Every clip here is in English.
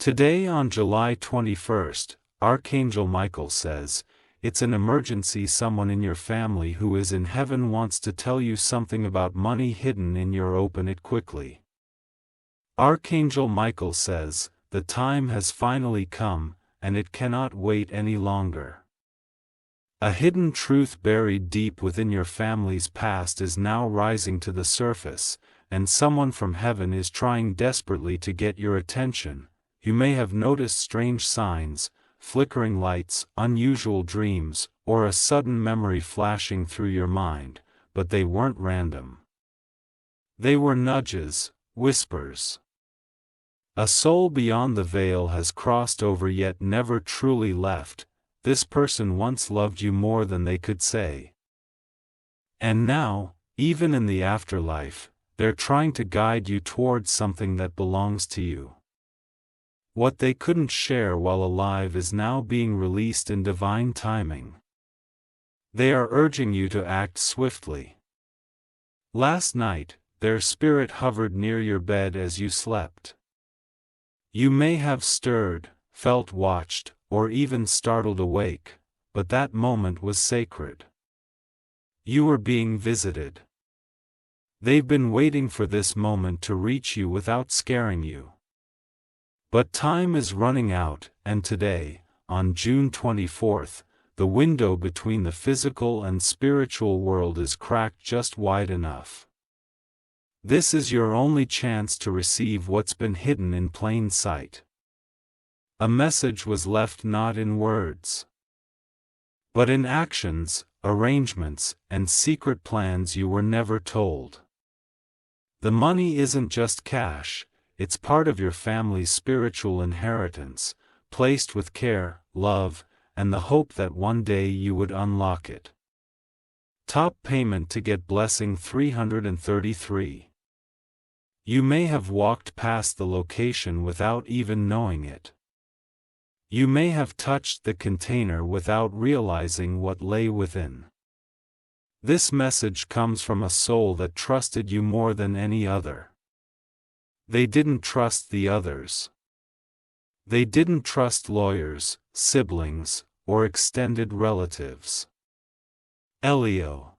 Today on July 21st, Archangel Michael says, "It's an emergency. Someone in your family who is in heaven wants to tell you something about money hidden in your. Open it quickly." Archangel Michael says, "The time has finally come, and it cannot wait any longer." A hidden truth buried deep within your family's past is now rising to the surface, and someone from heaven is trying desperately to get your attention. You may have noticed strange signs, flickering lights, unusual dreams, or a sudden memory flashing through your mind, but they weren't random. They were nudges, whispers. A soul beyond the veil has crossed over yet never truly left. This person once loved you more than they could say. And now, even in the afterlife, they're trying to guide you towards something that belongs to you. What they couldn't share while alive is now being released in divine timing. They are urging you to act swiftly. Last night, their spirit hovered near your bed as you slept. You may have stirred, felt watched, or even startled awake, but that moment was sacred. You were being visited. They've been waiting for this moment to reach you without scaring you. But time is running out, and today, on June 24th, the window between the physical and spiritual world is cracked just wide enough. This is your only chance to receive what's been hidden in plain sight. A message was left not in words, but in actions, arrangements, and secret plans you were never told. The money isn't just cash. It's part of your family's spiritual inheritance, placed with care, love, and the hope that one day you would unlock it. Top payment to get blessing 333. You may have walked past the location without even knowing it. You may have touched the container without realizing what lay within. This message comes from a soul that trusted you more than any other. They didn't trust the others. They didn't trust lawyers, siblings, or extended relatives. Elio.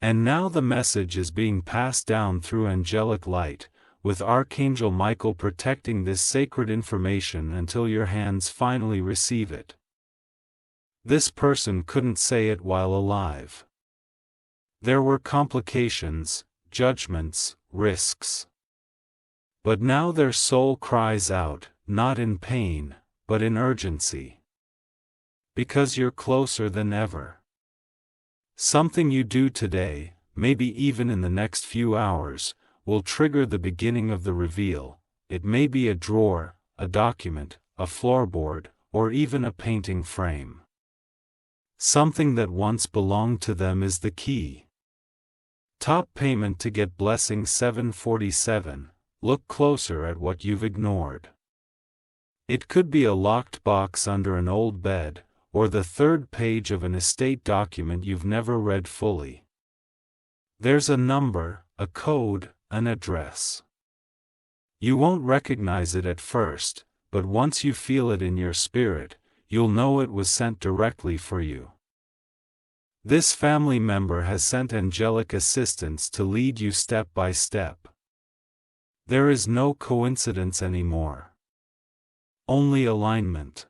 And now the message is being passed down through angelic light, with Archangel Michael protecting this sacred information until your hands finally receive it. This person couldn't say it while alive. There were complications, judgments, risks. But now their soul cries out, not in pain, but in urgency. Because you're closer than ever. Something you do today, maybe even in the next few hours, will trigger the beginning of the reveal. It may be a drawer, a document, a floorboard, or even a painting frame. Something that once belonged to them is the key. Top payment to get blessing 747. Look closer at what you've ignored. It could be a locked box under an old bed, or the third page of an estate document you've never read fully. There's a number, a code, an address. You won't recognize it at first, but once you feel it in your spirit, you'll know it was sent directly for you. This family member has sent angelic assistance to lead you step by step. There is no coincidence anymore. Only alignment.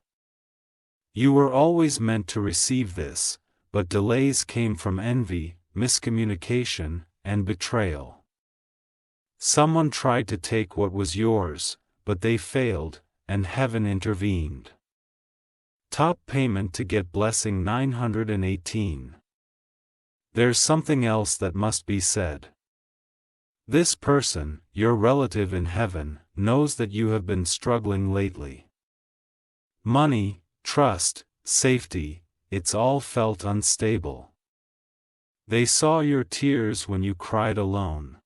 You were always meant to receive this, but delays came from envy, miscommunication, and betrayal. Someone tried to take what was yours, but they failed, and heaven intervened. Top payment to get blessing 918. There's something else that must be said. This person, your relative in heaven, knows that you have been struggling lately. Money, trust, safety, it's all felt unstable. They saw your tears when you cried alone.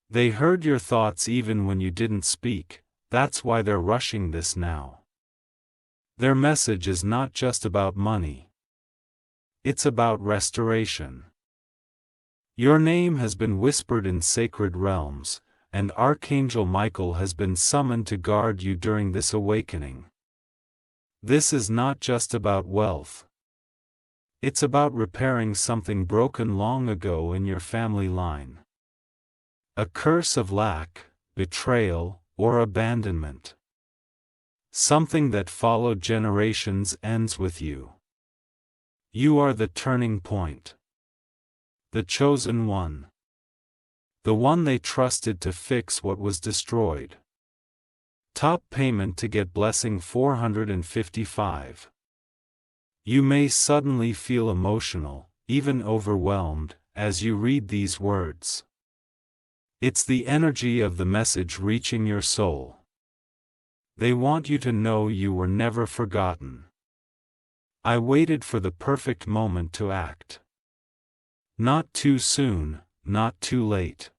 They heard your thoughts even when you didn't speak. That's why they're rushing this now. Their message is not just about money. It's about restoration. Your name has been whispered in sacred realms, and Archangel Michael has been summoned to guard you during this awakening. This is not just about wealth. It's about repairing something broken long ago in your family line. A curse of lack, betrayal, or abandonment. Something that followed generations ends with you. You are the turning point. The chosen one. The one they trusted to fix what was destroyed. Top payment to get blessing 455. You may suddenly feel emotional, even overwhelmed, as you read these words. It's the energy of the message reaching your soul. They want you to know you were never forgotten. I waited for the perfect moment to act. Not too soon, not too late.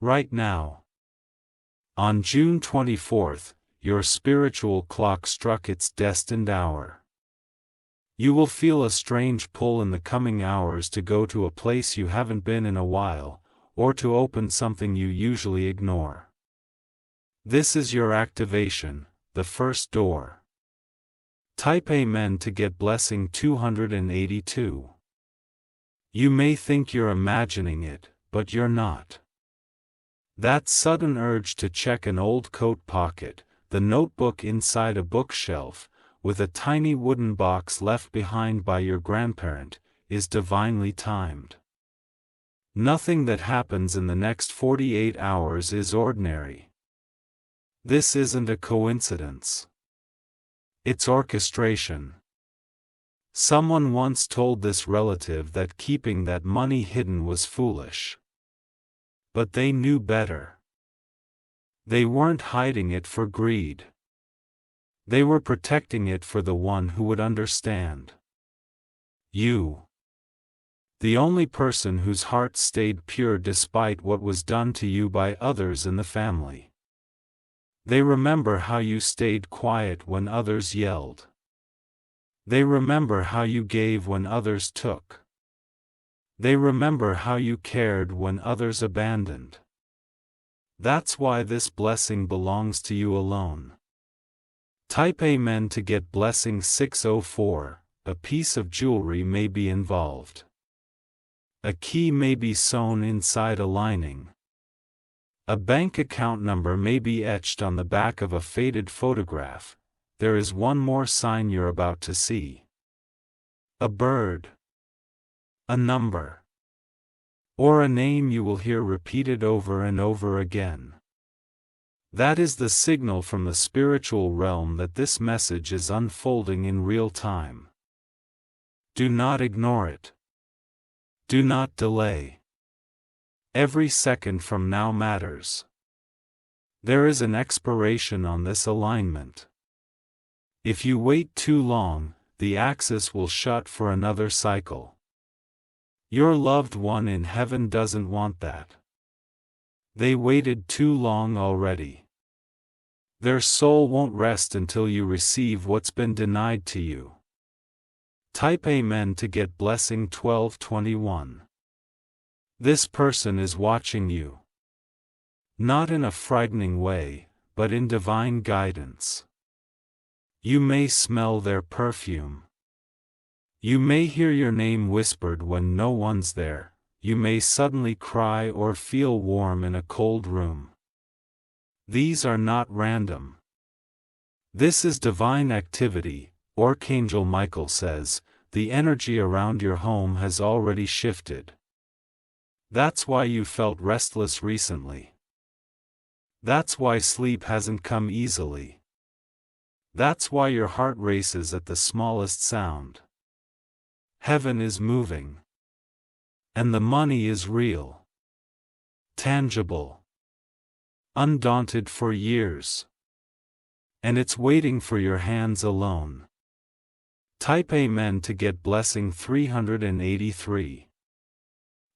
Right now. On June 24th, your spiritual clock struck its destined hour. You will feel a strange pull in the coming hours to go to a place you haven't been in a while, or to open something you usually ignore. This is your activation, the first door. Type Amen to get blessing 282. You may think you're imagining it, but you're not. That sudden urge to check an old coat pocket, the notebook inside a bookshelf, with a tiny wooden box left behind by your grandparent, is divinely timed. Nothing that happens in the next 48 hours is ordinary. This isn't a coincidence. It's orchestration. Someone once told this relative that keeping that money hidden was foolish. But they knew better. They weren't hiding it for greed. They were protecting it for the one who would understand. You. The only person whose heart stayed pure despite what was done to you by others in the family. They remember how you stayed quiet when others yelled. They remember how you gave when others took. They remember how you cared when others abandoned. That's why this blessing belongs to you alone. Type Amen to get blessing 604. A piece of jewelry may be involved. A key may be sewn inside a lining. A bank account number may be etched on the back of a faded photograph. There is one more sign you're about to see. A bird. A number. Or a name you will hear repeated over and over again. That is the signal from the spiritual realm that this message is unfolding in real time. Do not ignore it. Do not delay. Every second from now matters. There is an expiration on this alignment. If you wait too long, the axis will shut for another cycle. Your loved one in heaven doesn't want that. They waited too long already. Their soul won't rest until you receive what's been denied to you. Type Amen to get blessing 1221. This person is watching you. Not in a frightening way, but in divine guidance. You may smell their perfume. You may hear your name whispered when no one's there. You may suddenly cry or feel warm in a cold room. These are not random. This is divine activity. Archangel Michael says, the energy around your home has already shifted. That's why you felt restless recently. That's why sleep hasn't come easily. That's why your heart races at the smallest sound. Heaven is moving. And the money is real. Tangible. Undaunted for years. And it's waiting for your hands alone. Type Amen to get blessing 383.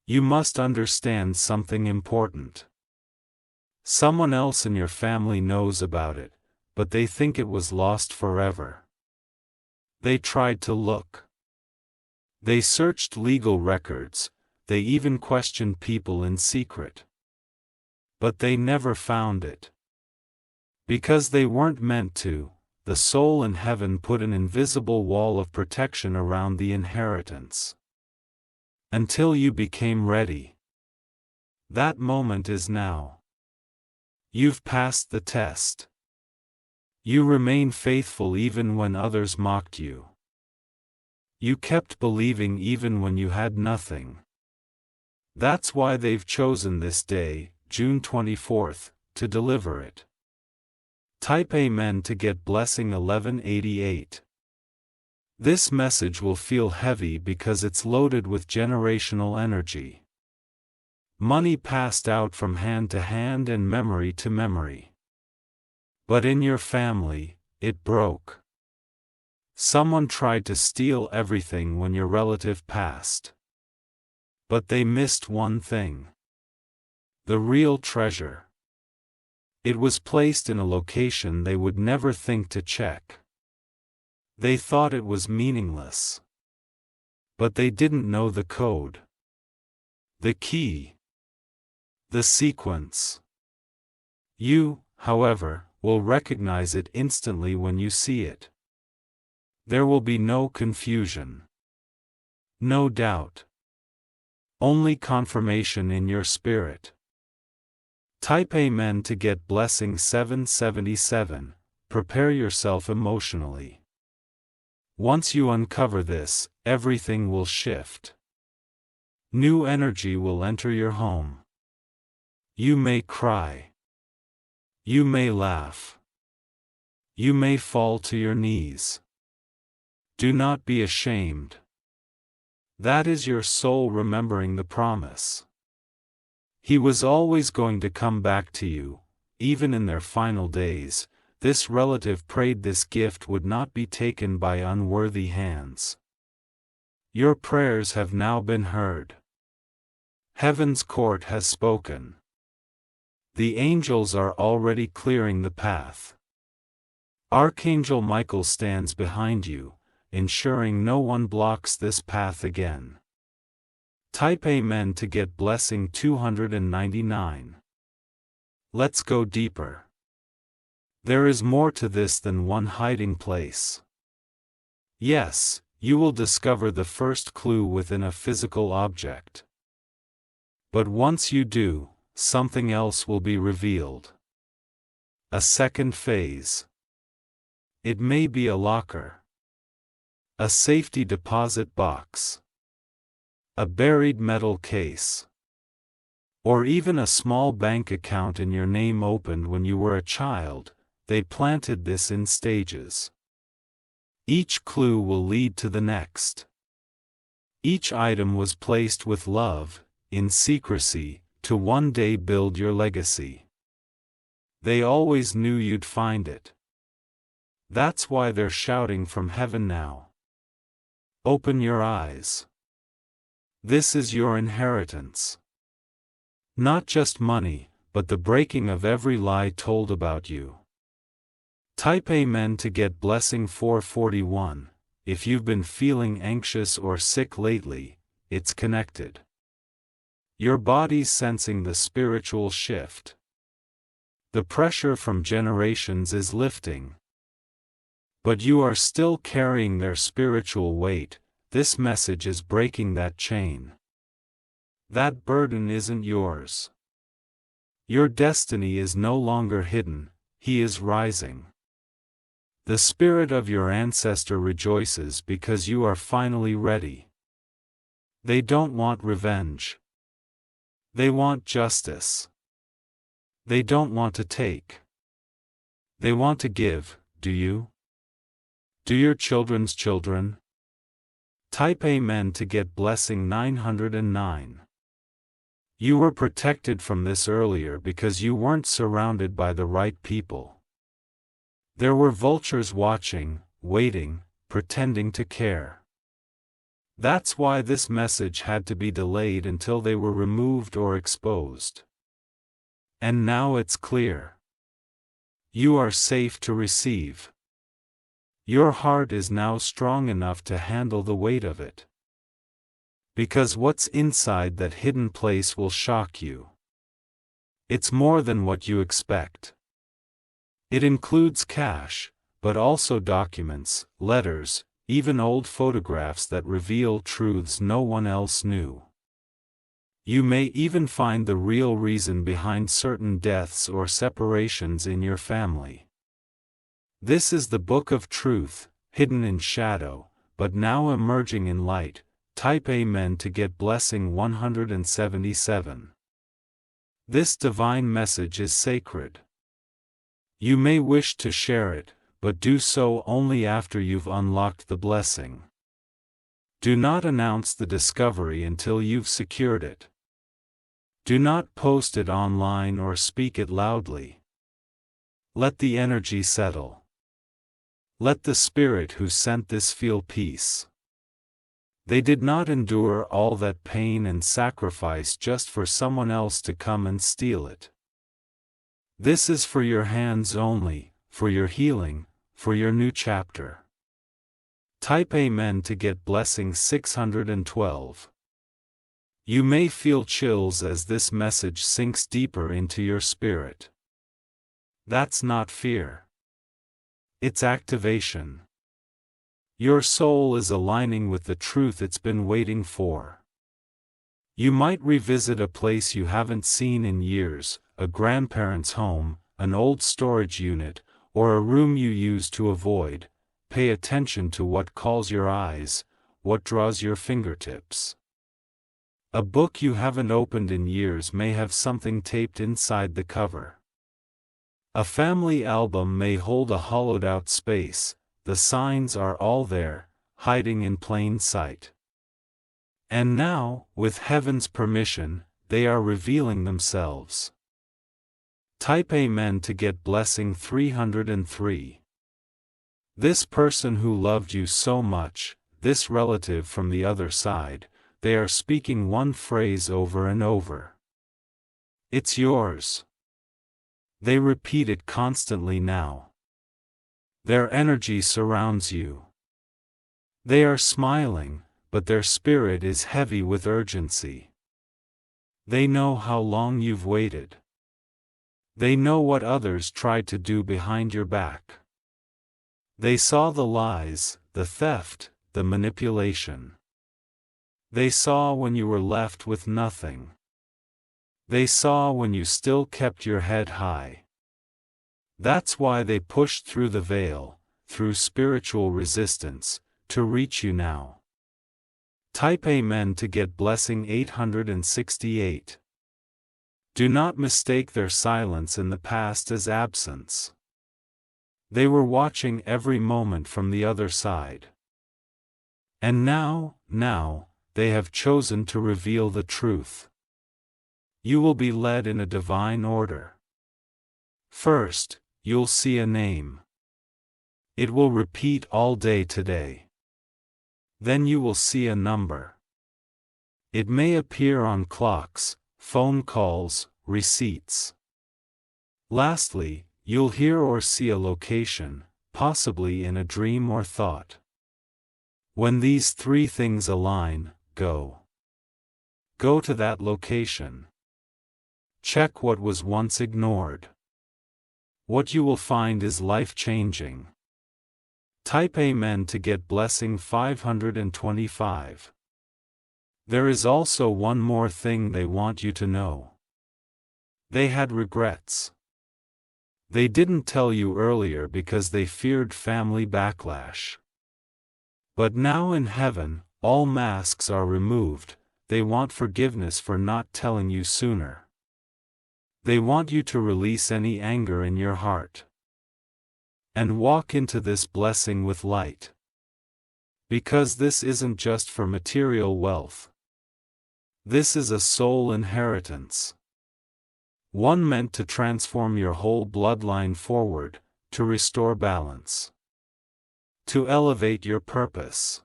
You must understand something important. Someone else in your family knows about it, but they think it was lost forever. They tried to look. They searched legal records, they even questioned people in secret. But they never found it. Because they weren't meant to, the soul in heaven put an invisible wall of protection around the inheritance. Until you became ready. That moment is now. You've passed the test. You remain faithful even when others mocked you. You kept believing even when you had nothing. That's why they've chosen this day, June 24th, to deliver it. Type Amen to get blessing 1188. This message will feel heavy because it's loaded with generational energy. Money passed out from hand to hand and memory to memory. But in your family, it broke. Someone tried to steal everything when your relative passed. But they missed one thing. The real treasure. It was placed in a location they would never think to check. They thought it was meaningless. But they didn't know the code. The key. The sequence. You, however, will recognize it instantly when you see it. There will be no confusion. No doubt. Only confirmation in your spirit. Type Amen to get blessing 777. Prepare yourself emotionally. Once you uncover this, everything will shift. New energy will enter your home. You may cry. You may laugh. You may fall to your knees. Do not be ashamed. That is your soul remembering the promise. He was always going to come back to you, even in their final days. This relative prayed this gift would not be taken by unworthy hands. Your prayers have now been heard. Heaven's court has spoken. The angels are already clearing the path. Archangel Michael stands behind you, ensuring no one blocks this path again. Type Amen to get blessing 299. Let's go deeper. There is more to this than one hiding place. Yes, you will discover the first clue within a physical object. But once you do, something else will be revealed. A second phase. It may be a locker. A safety deposit box. A buried metal case. Or even a small bank account in your name opened when you were a child. They planted this in stages. Each clue will lead to the next. Each item was placed with love, in secrecy, to one day build your legacy. They always knew you'd find it. That's why they're shouting from heaven now. Open your eyes. This is your inheritance. Not just money, but the breaking of every lie told about you. Type Amen to get blessing 441. If you've been feeling anxious or sick lately, it's connected. Your body's sensing the spiritual shift. The pressure from generations is lifting. But you are still carrying their spiritual weight. This message is breaking that chain. That burden isn't yours. Your destiny is no longer hidden, he is rising. The spirit of your ancestor rejoices because you are finally ready. They don't want revenge. They want justice. They don't want to take. They want to give, do you? Do your children's children? Type Amen to get blessing 909. You were protected from this earlier because you weren't surrounded by the right people. There were vultures watching, waiting, pretending to care. That's why this message had to be delayed until they were removed or exposed. And now it's clear. You are safe to receive. Your heart is now strong enough to handle the weight of it. Because what's inside that hidden place will shock you. It's more than what you expect. It includes cash, but also documents, letters, even old photographs that reveal truths no one else knew. You may even find the real reason behind certain deaths or separations in your family. This is the book of truth, hidden in shadow, but now emerging in light. Type Amen to get blessing 177. This divine message is sacred. You may wish to share it, but do so only after you've unlocked the blessing. Do not announce the discovery until you've secured it. Do not post it online or speak it loudly. Let the energy settle. Let the Spirit who sent this feel peace. They did not endure all that pain and sacrifice just for someone else to come and steal it. This is for your hands only, for your healing, for your new chapter. Type Amen to get blessing 612. You may feel chills as this message sinks deeper into your spirit. That's not fear. It's activation. Your soul is aligning with the truth it's been waiting for. You might revisit a place you haven't seen in years, a grandparent's home, an old storage unit, or a room you used to avoid. Pay attention to what calls your eyes, what draws your fingertips. A book you haven't opened in years may have something taped inside the cover. A family album may hold a hollowed-out space. The signs are all there, hiding in plain sight. And now, with heaven's permission, they are revealing themselves. Type Amen to get blessing 303. This person who loved you so much, this relative from the other side, they are speaking one phrase over and over. It's yours. They repeat it constantly now. Their energy surrounds you. They are smiling, but their spirit is heavy with urgency. They know how long you've waited. They know what others tried to do behind your back. They saw the lies, the theft, the manipulation. They saw when you were left with nothing. They saw when you still kept your head high. That's why they pushed through the veil, through spiritual resistance, to reach you now. Type Amen to get blessing 868. Do not mistake their silence in the past as absence. They were watching every moment from the other side. And now, they have chosen to reveal the truth. You will be led in a divine order. First, you'll see a name. It will repeat all day today. Then you will see a number. It may appear on clocks, phone calls, receipts. Lastly, you'll hear or see a location, possibly in a dream or thought. When these three things align, go. Go to that location. Check what was once ignored. What you will find is life-changing. Type Amen to get blessing 525. There is also one more thing they want you to know. They had regrets. They didn't tell you earlier because they feared family backlash. But now in heaven, all masks are removed. They want forgiveness for not telling you sooner. They want you to release any anger in your heart and walk into this blessing with light. Because this isn't just for material wealth. This is a soul inheritance. One meant to transform your whole bloodline forward, to restore balance. To elevate your purpose.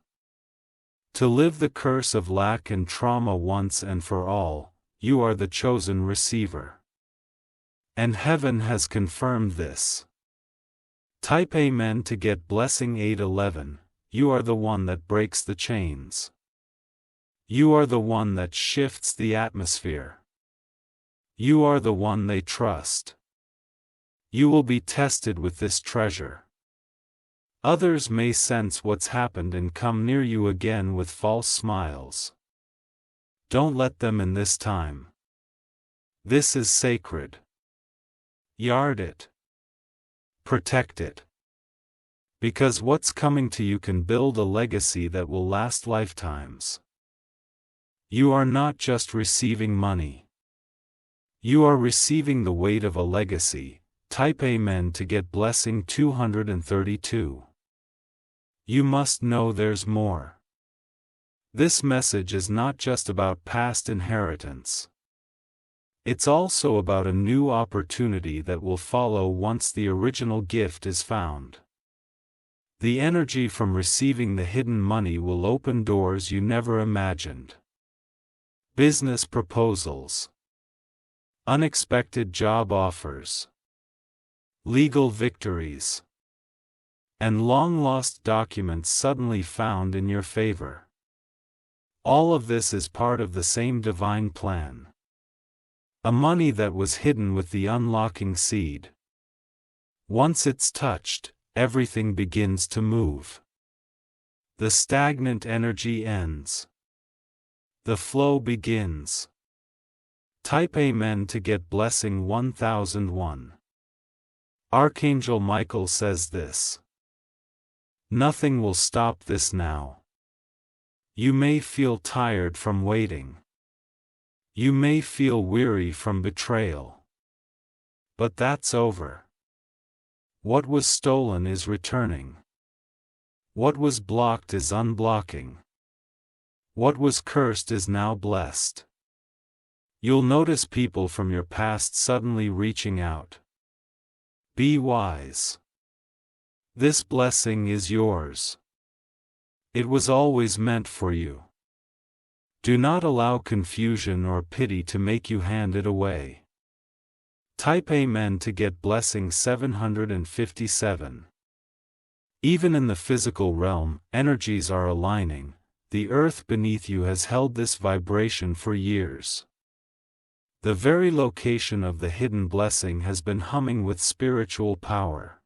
To live the curse of lack and trauma once and for all. You are the chosen receiver. And heaven has confirmed this. Type Amen to get blessing 811. You are the one that breaks the chains. You are the one that shifts the atmosphere. You are the one they trust. You will be tested with this treasure. Others may sense what's happened and come near you again with false smiles. Don't let them in this time. This is sacred. Guard it. Protect it. Because what's coming to you can build a legacy that will last lifetimes. You are not just receiving money. You are receiving the weight of a legacy. Type Amen to get blessing 232. You must know there's more. This message is not just about past inheritance. It's also about a new opportunity that will follow once the original gift is found. The energy from receiving the hidden money will open doors you never imagined. Business proposals. Unexpected job offers. Legal victories. And long-lost documents suddenly found in your favor. All of this is part of the same divine plan. A money that was hidden with the unlocking seed. Once it's touched, everything begins to move. The stagnant energy ends. The flow begins. Type Amen to get blessing 1001. Archangel Michael says this. Nothing will stop this now. You may feel tired from waiting. You may feel weary from betrayal. But that's over. What was stolen is returning. What was blocked is unblocking. What was cursed is now blessed. You'll notice people from your past suddenly reaching out. Be wise. This blessing is yours. It was always meant for you. Do not allow confusion or pity to make you hand it away. Type Amen to get blessing 757. Even in the physical realm, energies are aligning. The earth beneath you has held this vibration for years. The very location of the hidden blessing has been humming with spiritual power.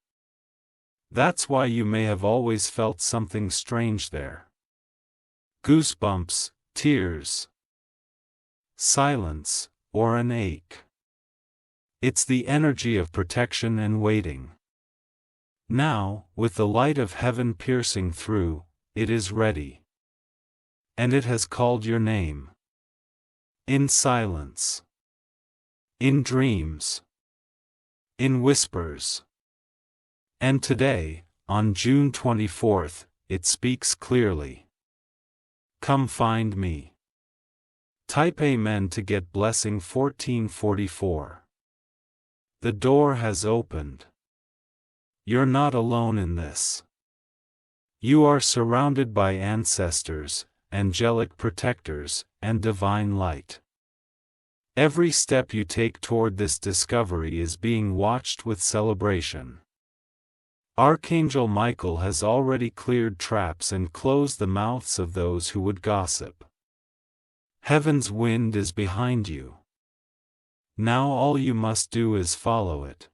That's why you may have always felt something strange there. Goosebumps, tears, silence, or an ache. It's the energy of protection and waiting. Now, with the light of heaven piercing through, it is ready. And it has called your name. In silence. In dreams. In whispers. And today, on June 24th, it speaks clearly. Come find me. Type Amen to get blessing 1444. The door has opened. You're not alone in this. You are surrounded by ancestors, angelic protectors, and divine light. Every step you take toward this discovery is being watched with celebration. Archangel Michael has already cleared traps and closed the mouths of those who would gossip. Heaven's wind is behind you. Now all you must do is follow it.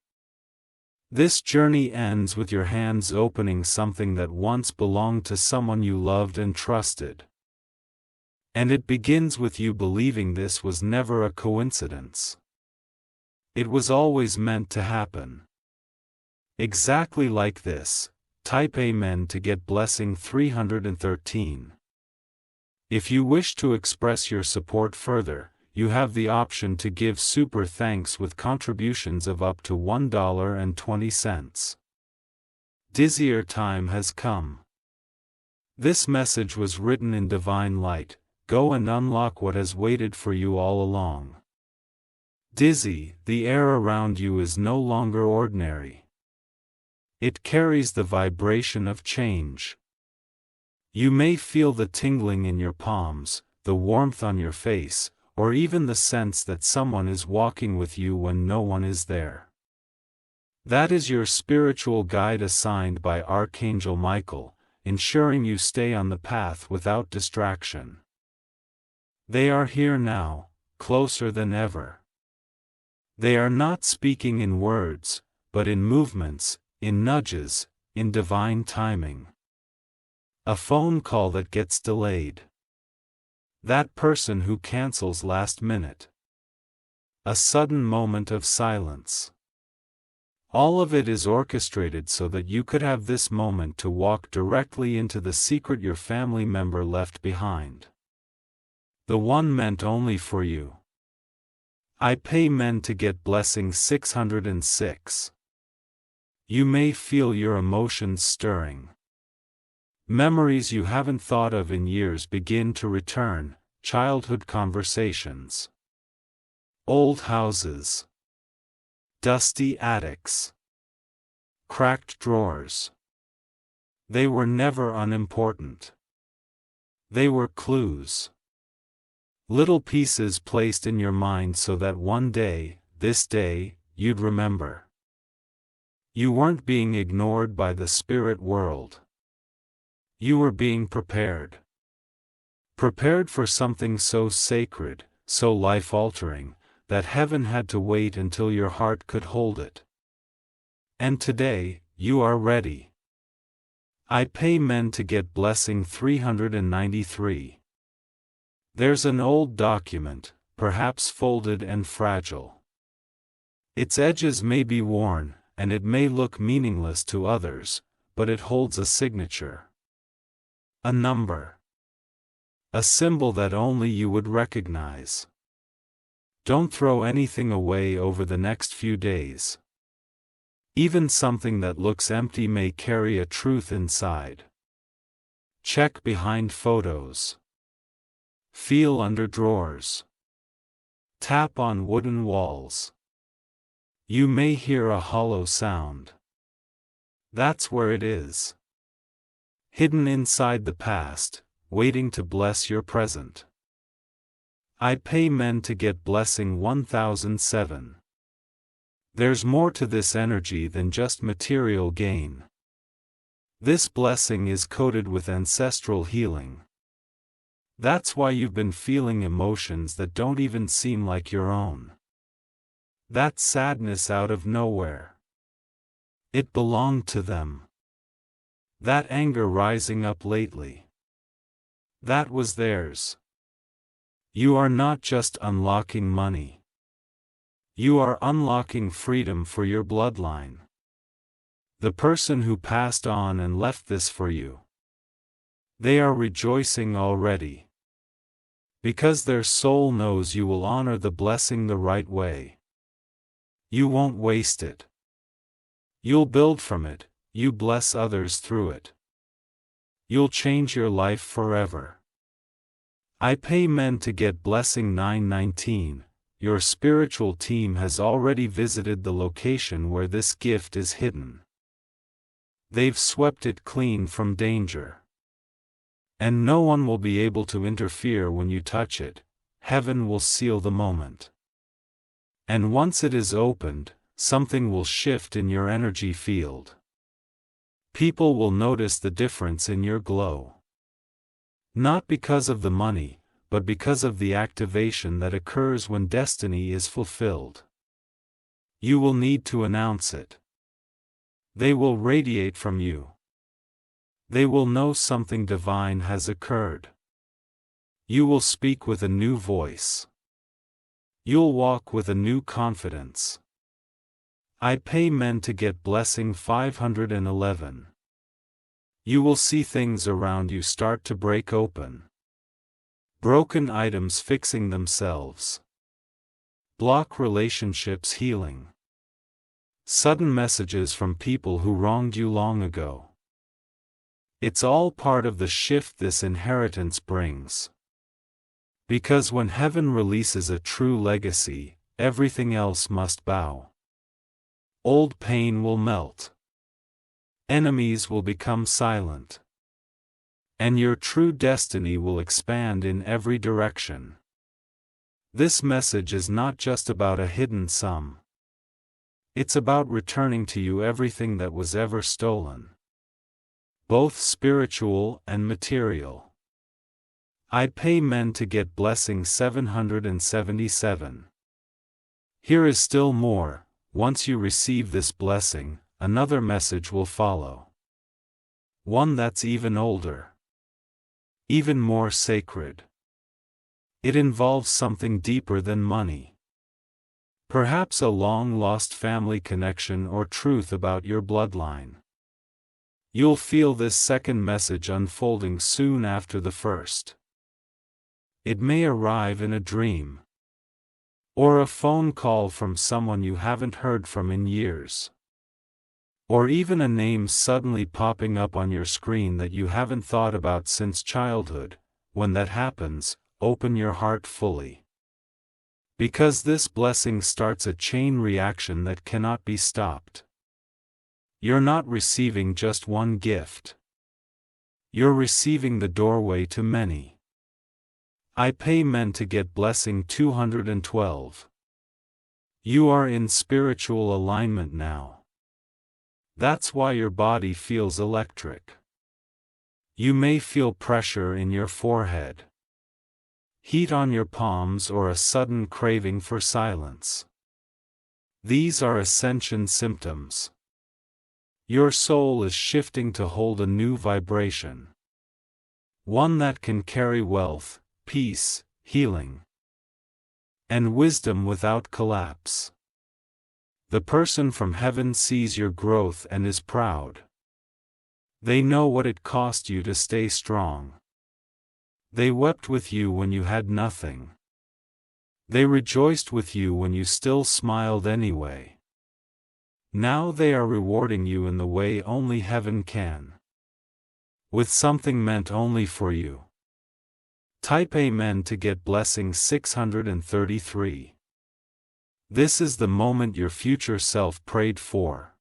This journey ends with your hands opening something that once belonged to someone you loved and trusted. And it begins with you believing this was never a coincidence. It was always meant to happen. Exactly like this. Type Amen to get blessing 313. If you wish to express your support further, you have the option to give super thanks with contributions of up to $1.20. Dizzier time has come. This message was written in divine light. Go and unlock what has waited for you all along. Dizzy, the air around you is no longer ordinary. It carries the vibration of change. You may feel the tingling in your palms, the warmth on your face, or even the sense that someone is walking with you when no one is there. That is your spiritual guide assigned by Archangel Michael, ensuring you stay on the path without distraction. They are here now, closer than ever. They are not speaking in words, but in movements, in nudges, in divine timing. A phone call that gets delayed. That person who cancels last minute. A sudden moment of silence. All of it is orchestrated so that you could have this moment to walk directly into the secret your family member left behind. The one meant only for you. I pay men to get blessing 606. You may feel your emotions stirring. Memories you haven't thought of in years begin to return, childhood conversations. Old houses. Dusty attics. Cracked drawers. They were never unimportant. They were clues. Little pieces placed in your mind so that one day, this day, you'd remember. You weren't being ignored by the spirit world. You were being prepared. Prepared for something so sacred, so life-altering, that heaven had to wait until your heart could hold it. And today, you are ready. I pay men to get blessing 393. There's an old document, perhaps folded and fragile. Its edges may be worn, and it may look meaningless to others, but it holds a signature. A number. A symbol that only you would recognize. Don't throw anything away over the next few days. Even something that looks empty may carry a truth inside. Check behind photos. Feel under drawers. Tap on wooden walls. You may hear a hollow sound. That's where it is. Hidden inside the past, waiting to bless your present. I pay men to get blessing 1007. There's more to this energy than just material gain. This blessing is coated with ancestral healing. That's why you've been feeling emotions that don't even seem like your own. That sadness out of nowhere. It belonged to them. That anger rising up lately. That was theirs. You are not just unlocking money. You are unlocking freedom for your bloodline. The person who passed on and left this for you. They are rejoicing already. Because their soul knows you will honor the blessing the right way. You won't waste it. You'll build from it, you bless others through it. You'll change your life forever. I pay men to get blessing 919. Your spiritual team has already visited the location where this gift is hidden. They've swept it clean from danger. And no one will be able to interfere when you touch it. Heaven will seal the moment. And once it is opened, something will shift in your energy field. People will notice the difference in your glow. Not because of the money, but because of the activation that occurs when destiny is fulfilled. You will need to announce it. They will radiate from you. They will know something divine has occurred. You will speak with a new voice. You'll walk with a new confidence. I pay men to get blessing 511. You will see things around you start to break open. Broken items fixing themselves. Block relationships healing. Sudden messages from people who wronged you long ago. It's all part of the shift this inheritance brings. Because when heaven releases a true legacy, everything else must bow. Old pain will melt. Enemies will become silent. And your true destiny will expand in every direction. This message is not just about a hidden sum. It's about returning to you everything that was ever stolen. Both spiritual and material. I pay men to get blessing 777. Here is still more. Once you receive this blessing, another message will follow. One that's even older. Even more sacred. It involves something deeper than money. Perhaps a long-lost family connection or truth about your bloodline. You'll feel this second message unfolding soon after the first. It may arrive in a dream. Or a phone call from someone you haven't heard from in years. Or even a name suddenly popping up on your screen that you haven't thought about since childhood. When that happens, open your heart fully. Because this blessing starts a chain reaction that cannot be stopped. You're not receiving just one gift. You're receiving the doorway to many. I pay men to get blessing 212. You are in spiritual alignment now. That's why your body feels electric. You may feel pressure in your forehead, heat on your palms, or a sudden craving for silence. These are ascension symptoms. Your soul is shifting to hold a new vibration. One that can carry wealth, peace, healing, and wisdom without collapse. The person from heaven sees your growth and is proud. They know what it cost you to stay strong. They wept with you when you had nothing. They rejoiced with you when you still smiled anyway. Now they are rewarding you in the way only heaven can. With something meant only for you. Type Amen to get blessing 633. This is the moment your future self prayed for.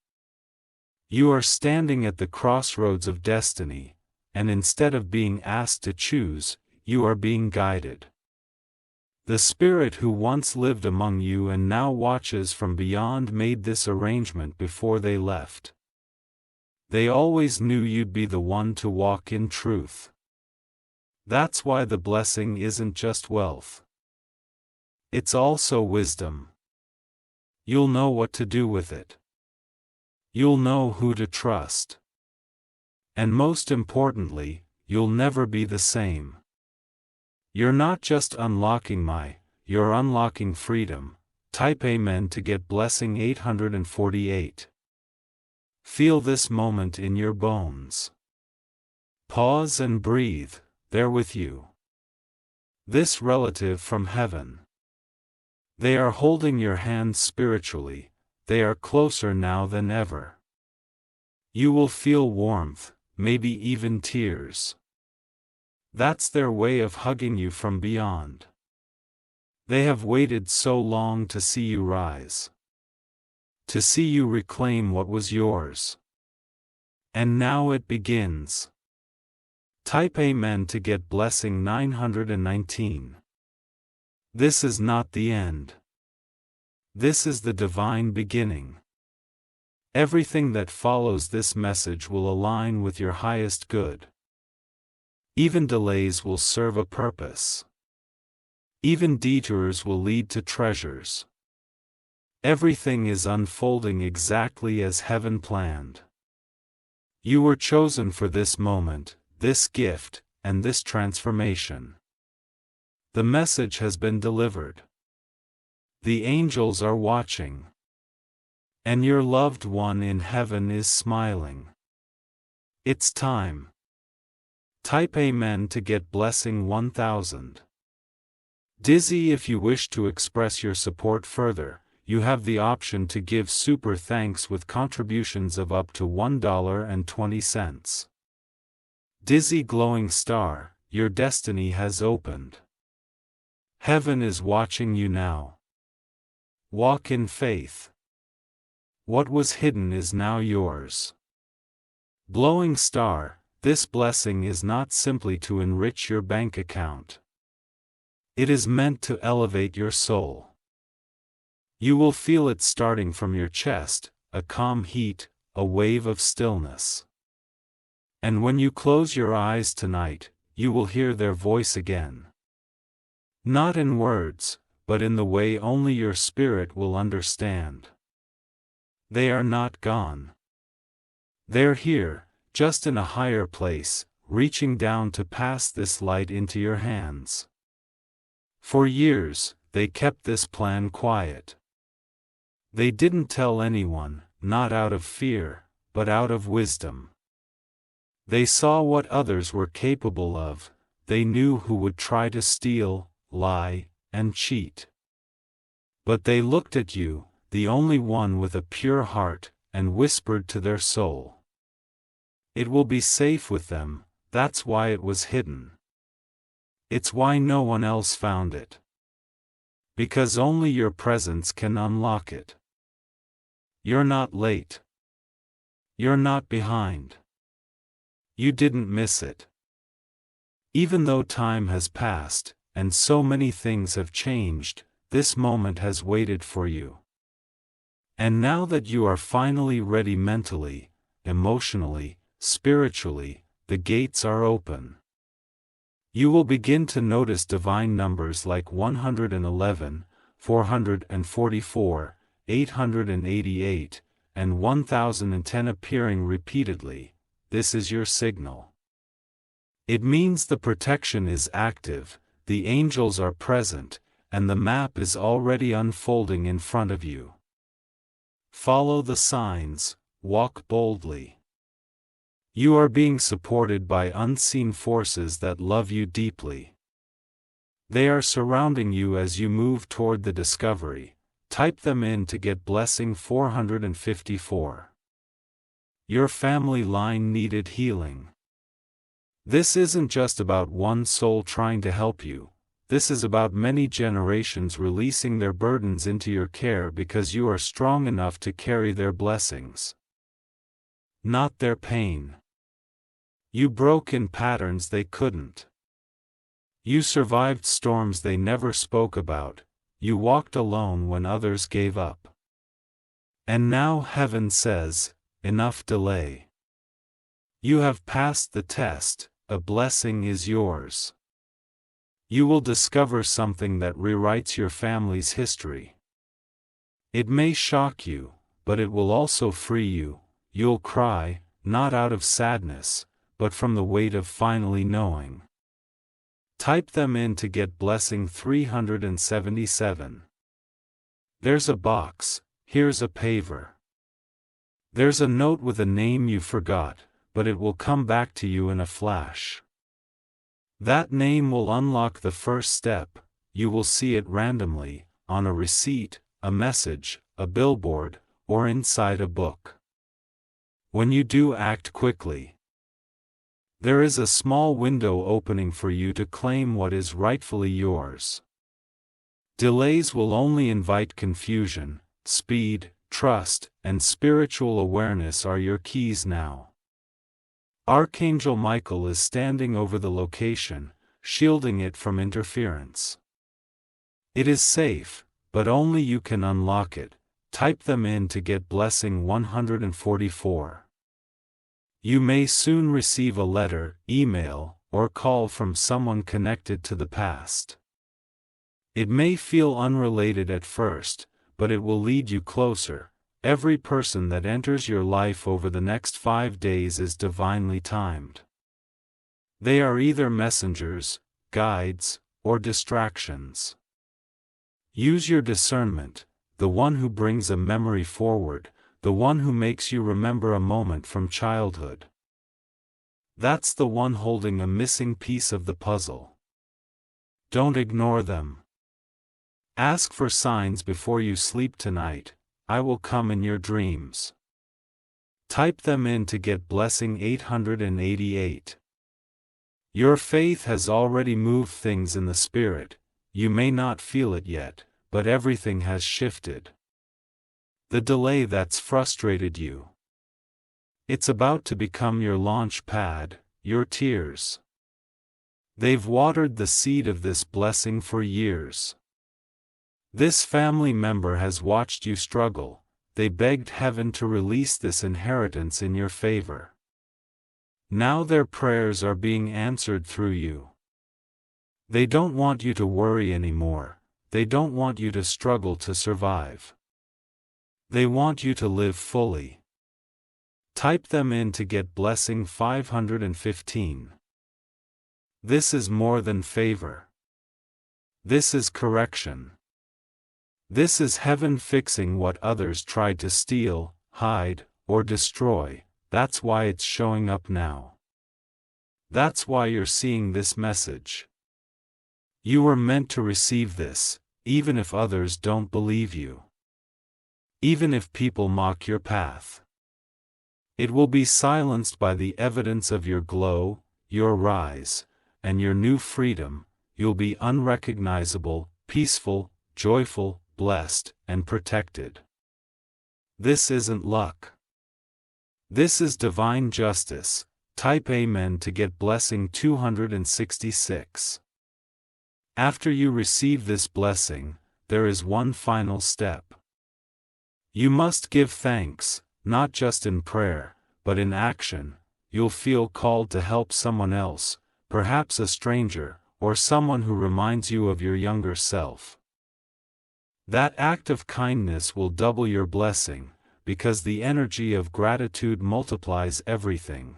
You are standing at the crossroads of destiny, and instead of being asked to choose, you are being guided. The spirit who once lived among you and now watches from beyond made this arrangement before they left. They always knew you'd be the one to walk in truth. That's why the blessing isn't just wealth. It's also wisdom. You'll know what to do with it. You'll know who to trust. And most importantly, you'll never be the same. You're not just unlocking you're unlocking freedom. Type Amen to get blessing 848. Feel this moment in your bones. Pause and breathe, they're with you. This relative from heaven. They are holding your hand spiritually, they are closer now than ever. You will feel warmth, maybe even tears. That's their way of hugging you from beyond. They have waited so long to see you rise. To see you reclaim what was yours. And now it begins. Type Amen to get blessing 919. This is not the end. This is the divine beginning. Everything that follows this message will align with your highest good. Even delays will serve a purpose. Even detours will lead to treasures. Everything is unfolding exactly as heaven planned. You were chosen for this moment, this gift, and this transformation. The message has been delivered. The angels are watching. And your loved one in heaven is smiling. It's time. Type Amen to get blessing 1000. Dizzy. If you wish to express your support further, you have the option to give super thanks with contributions of up to $1.20. Dizzy glowing star, your destiny has opened. Heaven is watching you now. Walk in faith. What was hidden is now yours. Glowing star, this blessing is not simply to enrich your bank account. It is meant to elevate your soul. You will feel it starting from your chest, a calm heat, a wave of stillness. And when you close your eyes tonight, you will hear their voice again. Not in words, but in the way only your spirit will understand. They are not gone. They're here, just in a higher place, reaching down to pass this light into your hands. For years, they kept this plan quiet. They didn't tell anyone, not out of fear, but out of wisdom. They saw what others were capable of, they knew who would try to steal, lie, and cheat. But they looked at you, the only one with a pure heart, and whispered to their soul. It will be safe with them, that's why it was hidden. It's why no one else found it. Because only your presence can unlock it. You're not late. You're not behind. You didn't miss it. Even though time has passed, and so many things have changed, this moment has waited for you. And now that you are finally ready mentally, emotionally, spiritually, the gates are open. You will begin to notice divine numbers like 111, 444, 888, and 1010 appearing repeatedly. This is your signal. It means the protection is active, the angels are present, and the map is already unfolding in front of you. Follow the signs, walk boldly. You are being supported by unseen forces that love you deeply. They are surrounding you as you move toward the discovery. Type them in to get blessing 454. Your family line needed healing. This isn't just about one soul trying to help you. This is about many generations releasing their burdens into your care because you are strong enough to carry their blessings, not their pain. You broke in patterns they couldn't. You survived storms they never spoke about. You walked alone when others gave up. And now heaven says, enough delay. You have passed the test, a blessing is yours. You will discover something that rewrites your family's history. It may shock you, but it will also free you. You'll cry, not out of sadness, but from the weight of finally knowing. Type them in to get blessing 377. There's a box, here's a paver. There's a note with a name you forgot, but it will come back to you in a flash. That name will unlock the first step. You will see it randomly, on a receipt, a message, a billboard, or inside a book. When you do, act quickly. There is a small window opening for you to claim what is rightfully yours. Delays will only invite confusion. Speed, trust, and spiritual awareness are your keys now. Archangel Michael is standing over the location, shielding it from interference. It is safe, but only you can unlock it. Type them in to get blessing 144. You may soon receive a letter, email, or call from someone connected to the past. It may feel unrelated at first, but it will lead you closer. Every person that enters your life over the next 5 days is divinely timed. They are either messengers, guides, or distractions. Use your discernment, the one who brings a memory forward, the one who makes you remember a moment from childhood. That's the one holding a missing piece of the puzzle. Don't ignore them. Ask for signs before you sleep tonight. I will come in your dreams. Type them in to get blessing 888. Your faith has already moved things in the spirit. You may not feel it yet, but everything has shifted. The delay that's frustrated you. It's about to become your launch pad, your tears. They've watered the seed of this blessing for years. This family member has watched you struggle. They begged heaven to release this inheritance in your favor. Now their prayers are being answered through you. They don't want you to worry anymore. They don't want you to struggle to survive. They want you to live fully. Type them in to get blessing 515. This is more than favor. This is correction. This is heaven fixing what others tried to steal, hide, or destroy. That's why it's showing up now. That's why you're seeing this message. You were meant to receive this, even if others don't believe you. Even if people mock your path. It will be silenced by the evidence of your glow, your rise, and your new freedom. You'll be unrecognizable, peaceful, joyful, blessed, and protected. This isn't luck. This is divine justice. Type Amen to get blessing 266. After you receive this blessing, there is one final step. You must give thanks, not just in prayer, but in action. You'll feel called to help someone else, perhaps a stranger, or someone who reminds you of your younger self. That act of kindness will double your blessing, because the energy of gratitude multiplies everything.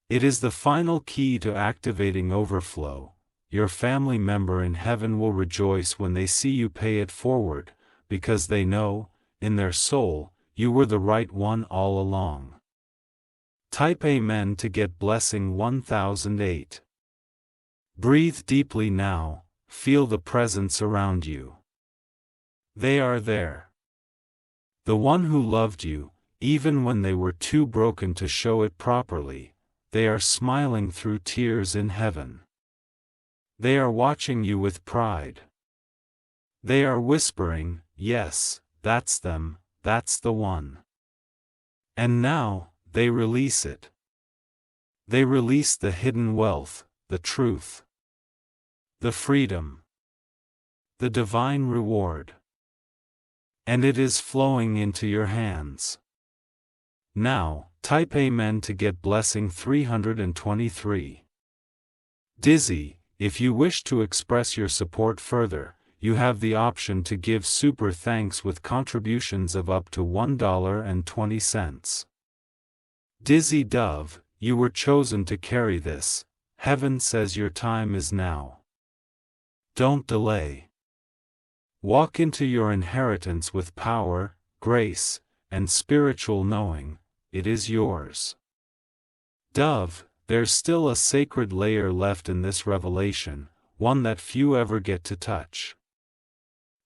It is the final key to activating overflow. Your family member in heaven will rejoice when they see you pay it forward, because they know, in their soul, you were the right one all along. Type Amen to get blessing 1008. Breathe deeply now, feel the presence around you. They are there. The one who loved you, even when they were too broken to show it properly. They are smiling through tears in heaven. They are watching you with pride. They are whispering, yes, that's them, that's the one. And now, they release it. They release the hidden wealth, the truth, the freedom, the divine reward. And it is flowing into your hands. Now, type Amen to get blessing 323. Dizzy, if you wish to express your support further, you have the option to give super thanks with contributions of up to $1.20. Dizzy Dove, you were chosen to carry this. Heaven says your time is now. Don't delay. Walk into your inheritance with power, grace, and spiritual knowing. It is yours. Dove, there's still a sacred layer left in this revelation, one that few ever get to touch.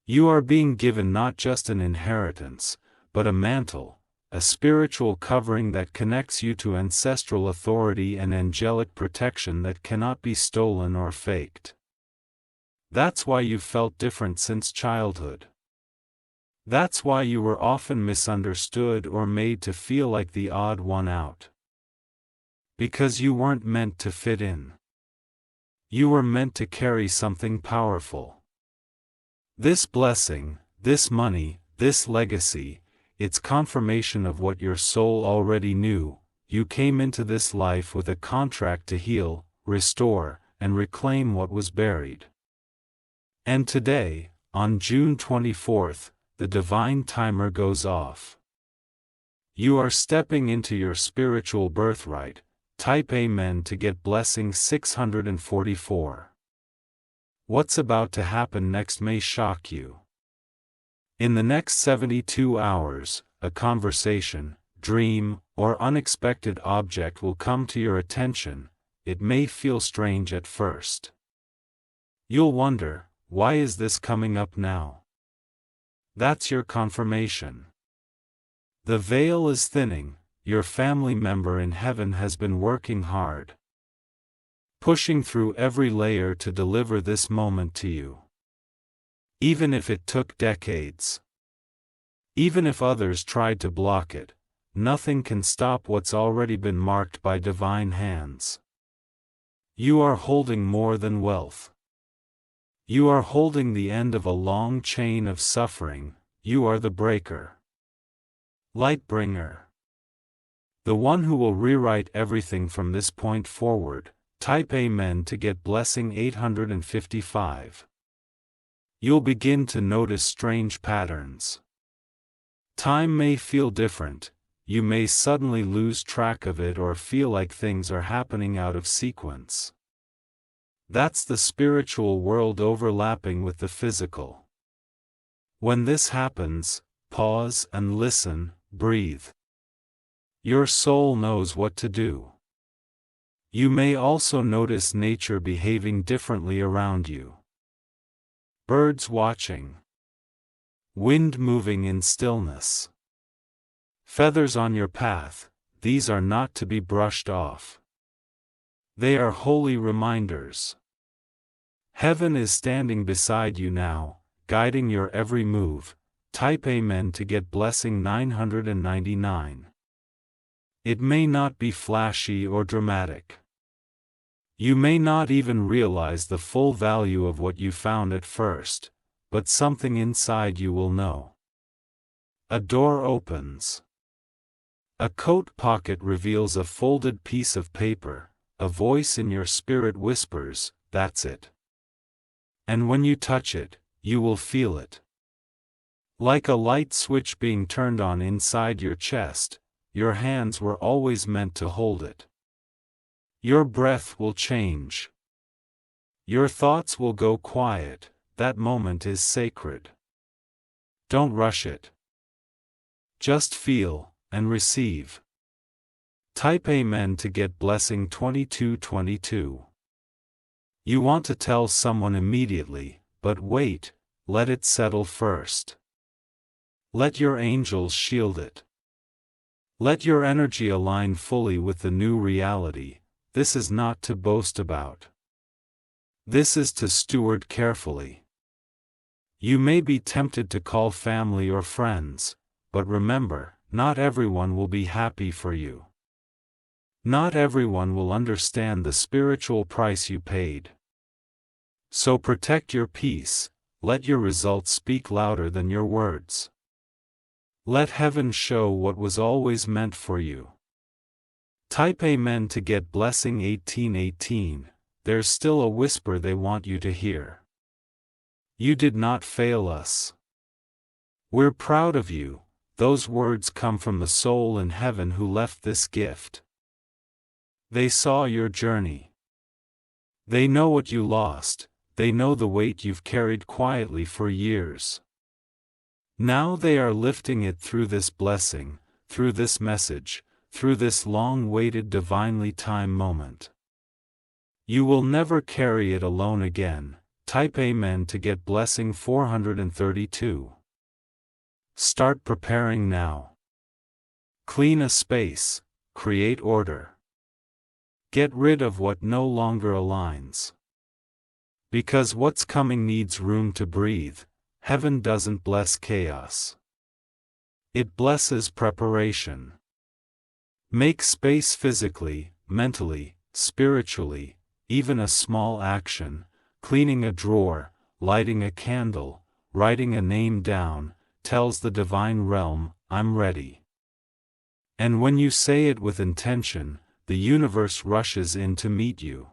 You are being given not just an inheritance, but a mantle, a spiritual covering that connects you to ancestral authority and angelic protection that cannot be stolen or faked. That's why you felt different since childhood. That's why you were often misunderstood or made to feel like the odd one out. Because you weren't meant to fit in. You were meant to carry something powerful. This blessing, this money, this legacy, it's confirmation of what your soul already knew. You came into this life with a contract to heal, restore, and reclaim what was buried. And today, on June 24th, the divine timer goes off. You are stepping into your spiritual birthright. Type Amen to get blessing 644. What's about to happen next may shock you. In the next 72 hours, a conversation, dream, or unexpected object will come to your attention. It may feel strange at first. You'll wonder, why is this coming up now? That's your confirmation. The veil is thinning. Your family member in heaven has been working hard, pushing through every layer to deliver this moment to you. Even if it took decades. Even if others tried to block it, nothing can stop what's already been marked by divine hands. You are holding more than wealth. You are holding the end of a long chain of suffering. You are the breaker. Lightbringer. The one who will rewrite everything from this point forward. Type Amen to get blessing 855. You'll begin to notice strange patterns. Time may feel different, you may suddenly lose track of it or feel like things are happening out of sequence. That's the spiritual world overlapping with the physical. When this happens, pause and listen, breathe. Your soul knows what to do. You may also notice nature behaving differently around you. Birds watching. Wind moving in stillness. Feathers on your path, these are not to be brushed off. They are holy reminders. Heaven is standing beside you now, guiding your every move. Type Amen to get blessing 999. It may not be flashy or dramatic. You may not even realize the full value of what you found at first, but something inside you will know. A door opens. A coat pocket reveals a folded piece of paper, a voice in your spirit whispers, "That's it." And when you touch it, you will feel it. Like a light switch being turned on inside your chest, your hands were always meant to hold it. Your breath will change. Your thoughts will go quiet, that moment is sacred. Don't rush it. Just feel, and receive. Type Amen to get blessing 2222. You want to tell someone immediately, but wait, let it settle first. Let your angels shield it. Let your energy align fully with the new reality. This is not to boast about. This is to steward carefully. You may be tempted to call family or friends, but remember, not everyone will be happy for you. Not everyone will understand the spiritual price you paid. So protect your peace, let your results speak louder than your words. Let heaven show what was always meant for you. Type Amen to get blessing 1818, there's still a whisper they want you to hear. You did not fail us. We're proud of you, those words come from the soul in heaven who left this gift. They saw your journey. They know what you lost, they know the weight you've carried quietly for years. Now they are lifting it through this blessing, through this message, through this long-awaited divinely timed moment. You will never carry it alone again. Type Amen to get blessing 432. Start preparing now. Clean a space, create order. Get rid of what no longer aligns. Because what's coming needs room to breathe. Heaven doesn't bless chaos. It blesses preparation. Make space physically, mentally, spiritually, even a small action, cleaning a drawer, lighting a candle, writing a name down, tells the divine realm, I'm ready. And when you say it with intention, the universe rushes in to meet you.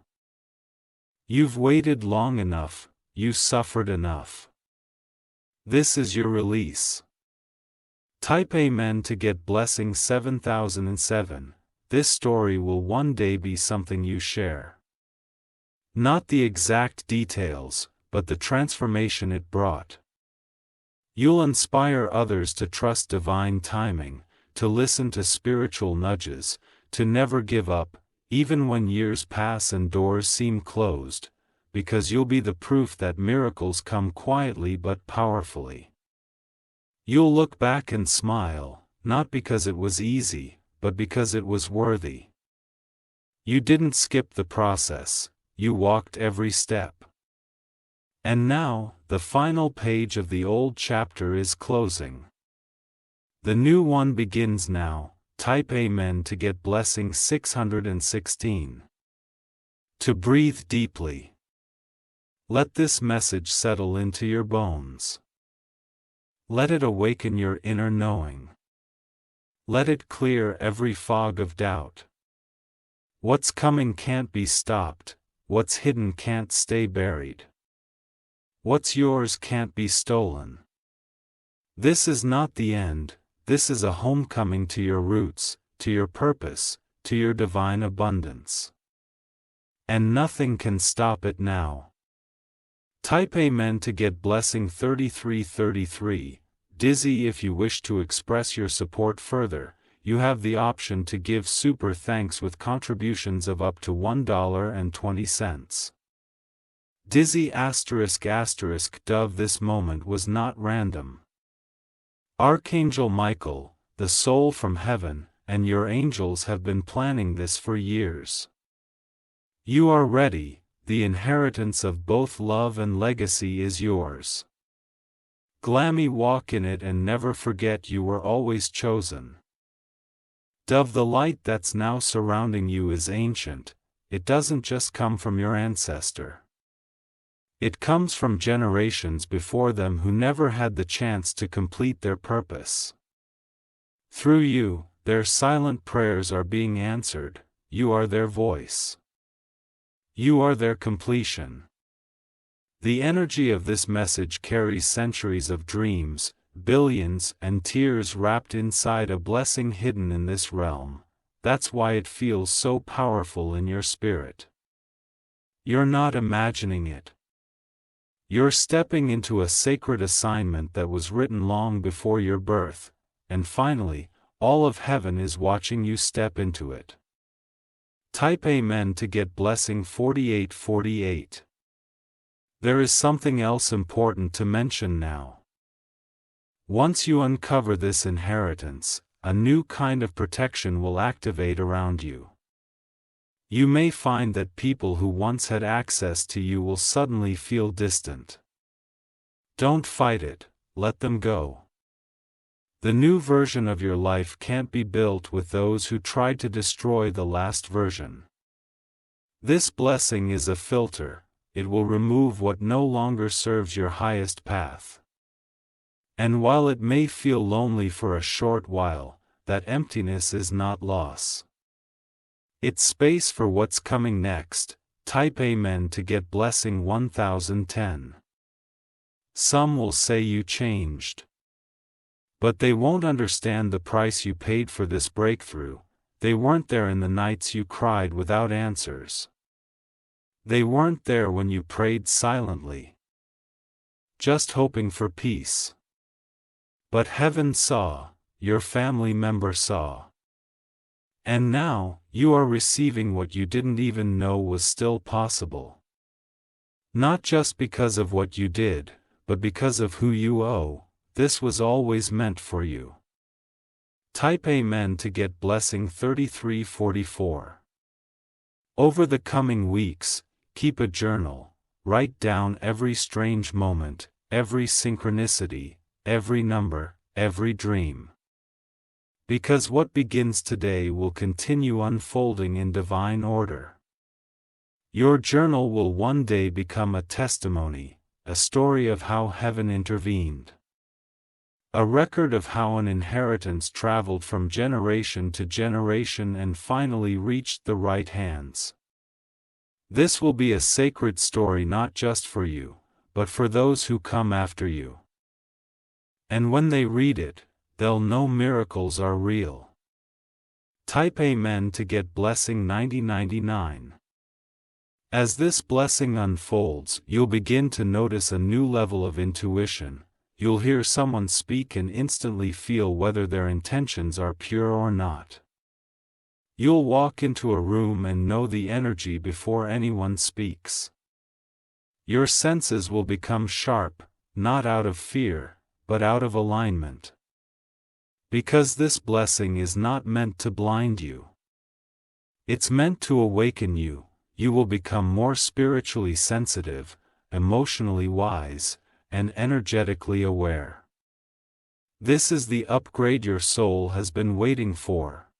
You've waited long enough, you suffered enough. This is your release. Type Amen to get blessing 7007. This story will one day be something you share. Not the exact details, but the transformation it brought. You'll inspire others to trust divine timing, to listen to spiritual nudges, to never give up, even when years pass and doors seem closed, because you'll be the proof that miracles come quietly but powerfully. You'll look back and smile, not because it was easy, but because it was worthy. You didn't skip the process, you walked every step. And now, the final page of the old chapter is closing. The new one begins now. Type Amen to get blessing 616. To breathe deeply. Let this message settle into your bones. Let it awaken your inner knowing. Let it clear every fog of doubt. What's coming can't be stopped, what's hidden can't stay buried. What's yours can't be stolen. This is not the end, this is a homecoming to your roots, to your purpose, to your divine abundance. And nothing can stop it now. Type Amen to get blessing 3333. Dizzy. If you wish to express your support further, you have the option to give super thanks with contributions of up to $1.20. Dizzy ***. Dove. This moment was not random. Archangel Michael, the soul from heaven, and your angels have been planning this for years. You are ready, the inheritance of both love and legacy is yours. Glammy, walk in it and never forget you were always chosen. Dove. The light that's now surrounding you is ancient, it doesn't just come from your ancestor. It comes from generations before them who never had the chance to complete their purpose. Through you, their silent prayers are being answered, you are their voice. You are their completion. The energy of this message carries centuries of dreams, billions and tears wrapped inside a blessing hidden in this realm. That's why it feels so powerful in your spirit. You're not imagining it. You're stepping into a sacred assignment that was written long before your birth, and finally, all of heaven is watching you step into it. Type Amen to get blessing 4848. There is something else important to mention now. Once you uncover this inheritance, a new kind of protection will activate around you. You may find that people who once had access to you will suddenly feel distant. Don't fight it, let them go. The new version of your life can't be built with those who tried to destroy the last version. This blessing is a filter, it will remove what no longer serves your highest path. And while it may feel lonely for a short while, that emptiness is not loss. It's space for what's coming next. Type Amen to get blessing 1010. Some will say you changed. But they won't understand the price you paid for this breakthrough. They weren't there in the nights you cried without answers. They weren't there when you prayed silently, just hoping for peace. But heaven saw, your family member saw. And now, you are receiving what you didn't even know was still possible. Not just because of what you did, but because of who you owe. This was always meant for you. Type Amen to get blessing 3344. Over the coming weeks, keep a journal, write down every strange moment, every synchronicity, every number, every dream. Because what begins today will continue unfolding in divine order. Your journal will one day become a testimony, a story of how heaven intervened. A record of how an inheritance traveled from generation to generation and finally reached the right hands. This will be a sacred story not just for you, but for those who come after you. And when they read it, they'll know miracles are real. Type Amen to get blessing 9099. As this blessing unfolds, you'll begin to notice a new level of intuition. You'll hear someone speak and instantly feel whether their intentions are pure or not. You'll walk into a room and know the energy before anyone speaks. Your senses will become sharp, not out of fear, but out of alignment. Because this blessing is not meant to blind you. It's meant to awaken you. You will become more spiritually sensitive, emotionally wise, and energetically aware. This is the upgrade your soul has been waiting for.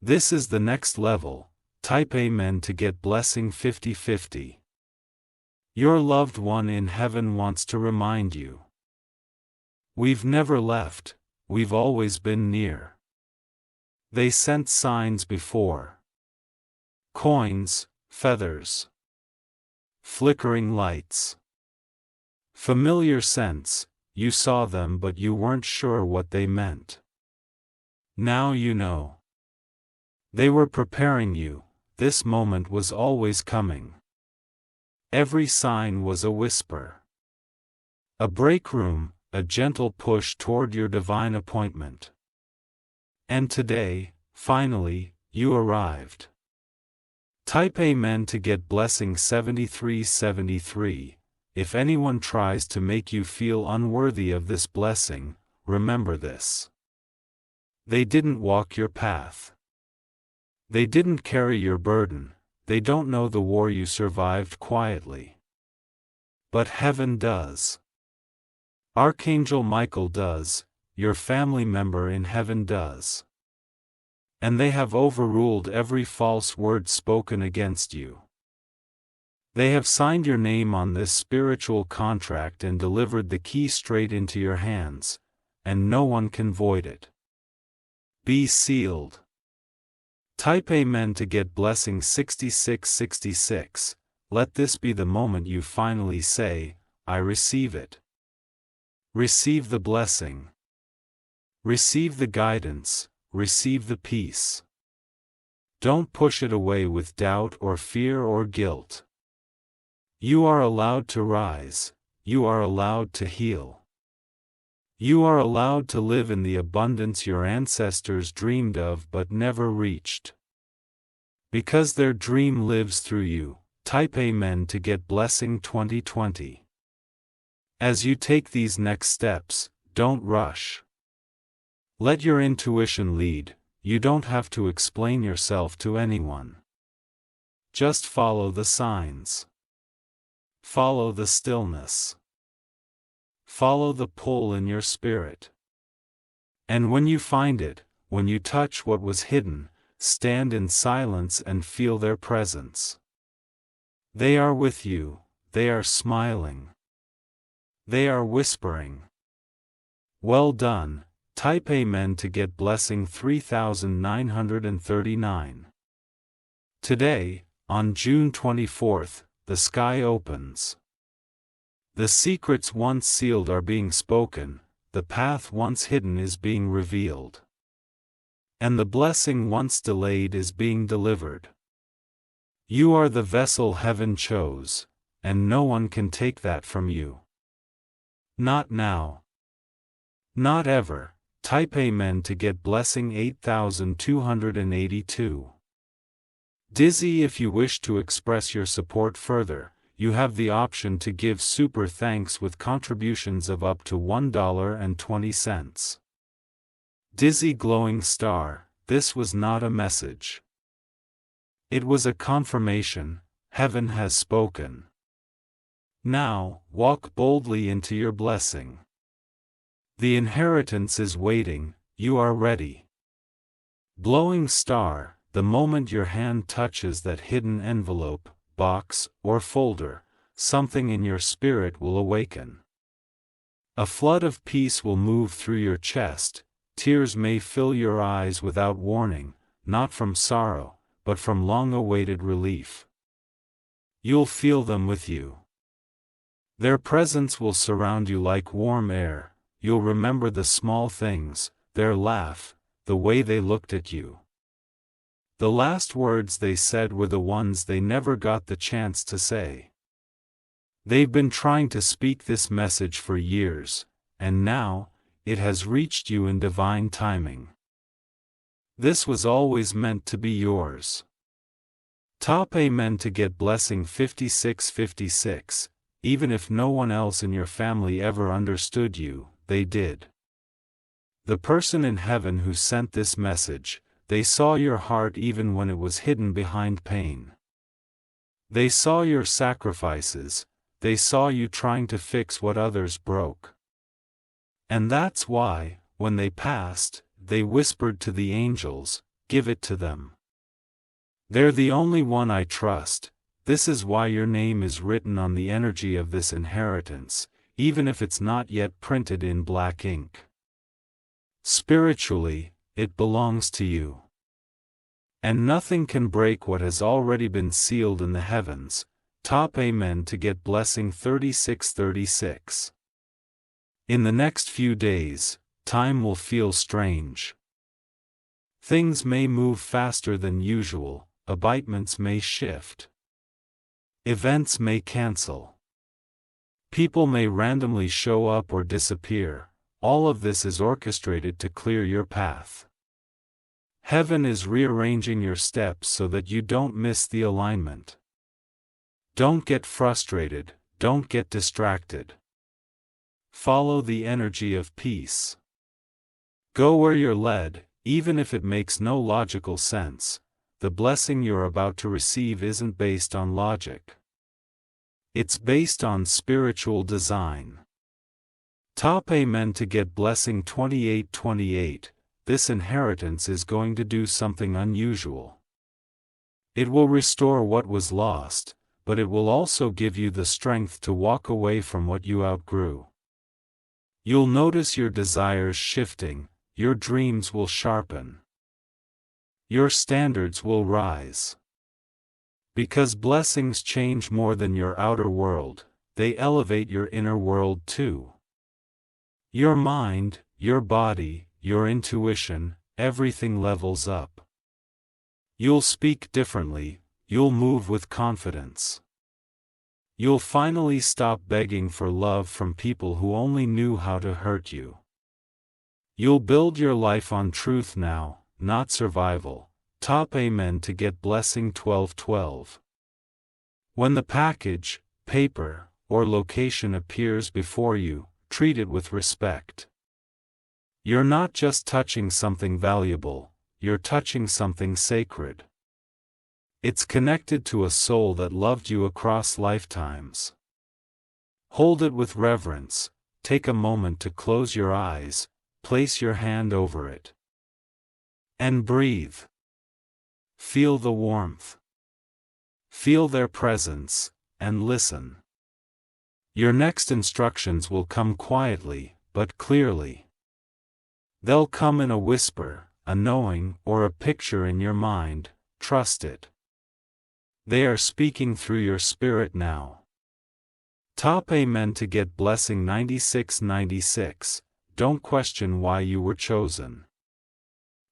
This is the next level. Type Amen to get blessing 5050. Your loved one in heaven wants to remind you. We've never left, we've always been near. They sent signs before. Coins, feathers, flickering lights. Familiar sense, you saw them but you weren't sure what they meant. Now you know. They were preparing you, this moment was always coming. Every sign was a whisper. A break room, a gentle push toward your divine appointment. And today, finally, you arrived. Type Amen to get blessing 7373. If anyone tries to make you feel unworthy of this blessing, remember this. They didn't walk your path. They didn't carry your burden, they don't know the war you survived quietly. But heaven does. Archangel Michael does, your family member in heaven does. And they have overruled every false word spoken against you. They have signed your name on this spiritual contract and delivered the key straight into your hands, and no one can void it. Be sealed. Type Amen to get blessing 6666. Let this be the moment you finally say, I receive it. Receive the blessing. Receive the guidance, receive the peace. Don't push it away with doubt or fear or guilt. You are allowed to rise, you are allowed to heal. You are allowed to live in the abundance your ancestors dreamed of but never reached. Because their dream lives through you, type Amen to get blessing 2020. As you take these next steps, don't rush. Let your intuition lead, you don't have to explain yourself to anyone. Just follow the signs. Follow the stillness. Follow the pull in your spirit. And when you find it, when you touch what was hidden, stand in silence and feel their presence. They are with you, they are smiling. They are whispering. Well done, type Amen to get blessing 3939. Today, on June 24th, the sky opens. The secrets once sealed are being spoken, the path once hidden is being revealed. And the blessing once delayed is being delivered. You are the vessel heaven chose, and no one can take that from you. Not now. Not ever. Type Amen to get blessing 8282. Dizzy. If you wish to express your support further, you have the option to give super thanks with contributions of up to $1.20. Dizzy glowing star, this was not a message. It was a confirmation, heaven has spoken. Now, walk boldly into your blessing. The inheritance is waiting, you are ready. Glowing star, the moment your hand touches that hidden envelope, box, or folder, something in your spirit will awaken. A flood of peace will move through your chest, tears may fill your eyes without warning, not from sorrow, but from long-awaited relief. You'll feel them with you. Their presence will surround you like warm air, you'll remember the small things, their laugh, the way they looked at you. The last words they said were the ones they never got the chance to say. They've been trying to speak this message for years, and now, it has reached you in divine timing. This was always meant to be yours. Top Amen to get blessing 5656, even if no one else in your family ever understood you, they did. The person in heaven who sent this message, they saw your heart even when it was hidden behind pain. They saw your sacrifices, they saw you trying to fix what others broke. And that's why, when they passed, they whispered to the angels, give it to them. They're the only one I trust, this is why your name is written on the energy of this inheritance, even if it's not yet printed in black ink. Spiritually, it belongs to you. And nothing can break what has already been sealed in the heavens, Top Amen to get blessing 3636. In the next few days, time will feel strange. Things may move faster than usual, appointments may shift. Events may cancel. People may randomly show up or disappear. All of this is orchestrated to clear your path. Heaven is rearranging your steps so that you don't miss the alignment. Don't get frustrated, don't get distracted. Follow the energy of peace. Go where you're led, even if it makes no logical sense. The blessing you're about to receive isn't based on logic. It's based on spiritual design. Top Amen to get blessing 2828. This inheritance is going to do something unusual. It will restore what was lost, but it will also give you the strength to walk away from what you outgrew. You'll notice your desires shifting, your dreams will sharpen. Your standards will rise. Because blessings change more than your outer world, they elevate your inner world too. Your mind, your body, your intuition, everything levels up. You'll speak differently, you'll move with confidence. You'll finally stop begging for love from people who only knew how to hurt you. You'll build your life on truth now, not survival. Top Amen to get blessing 1212. When the package, paper, or location appears before you, treat it with respect. You're not just touching something valuable, you're touching something sacred. It's connected to a soul that loved you across lifetimes. Hold it with reverence, take a moment to close your eyes, place your hand over it. And breathe. Feel the warmth. Feel their presence, and listen. Your next instructions will come quietly, but clearly. They'll come in a whisper, a knowing, or a picture in your mind. Trust it. They are speaking through your spirit now. Top Amen to get blessing 9696. Don't question why you were chosen.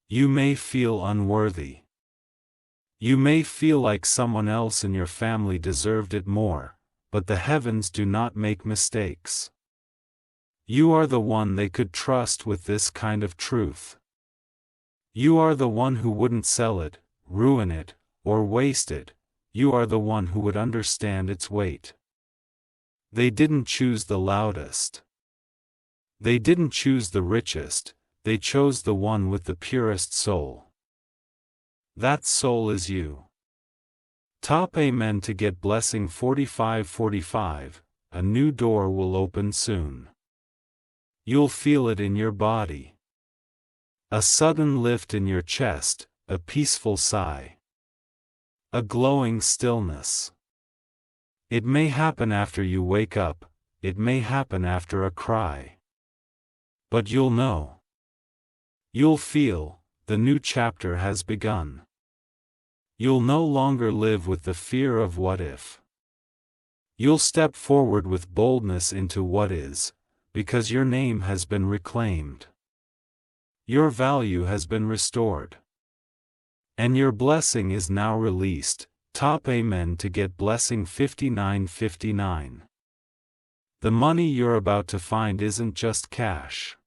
You may feel unworthy. You may feel like someone else in your family deserved it more, but the heavens do not make mistakes. You are the one they could trust with this kind of truth. You are the one who wouldn't sell it, ruin it, or waste it. You are the one who would understand its weight. They didn't choose the loudest. They didn't choose the richest, they chose the one with the purest soul. That soul is you. Top Amen to get blessing 4545. A new door will open soon. You'll feel it in your body. A sudden lift in your chest, a peaceful sigh. A glowing stillness. It may happen after you wake up, it may happen after a cry. But you'll know. You'll feel, the new chapter has begun. You'll no longer live with the fear of what if. You'll step forward with boldness into what is, because your name has been reclaimed. Your value has been restored. And your blessing is now released. Top Amen to get blessing 5959. The money you're about to find isn't just cash.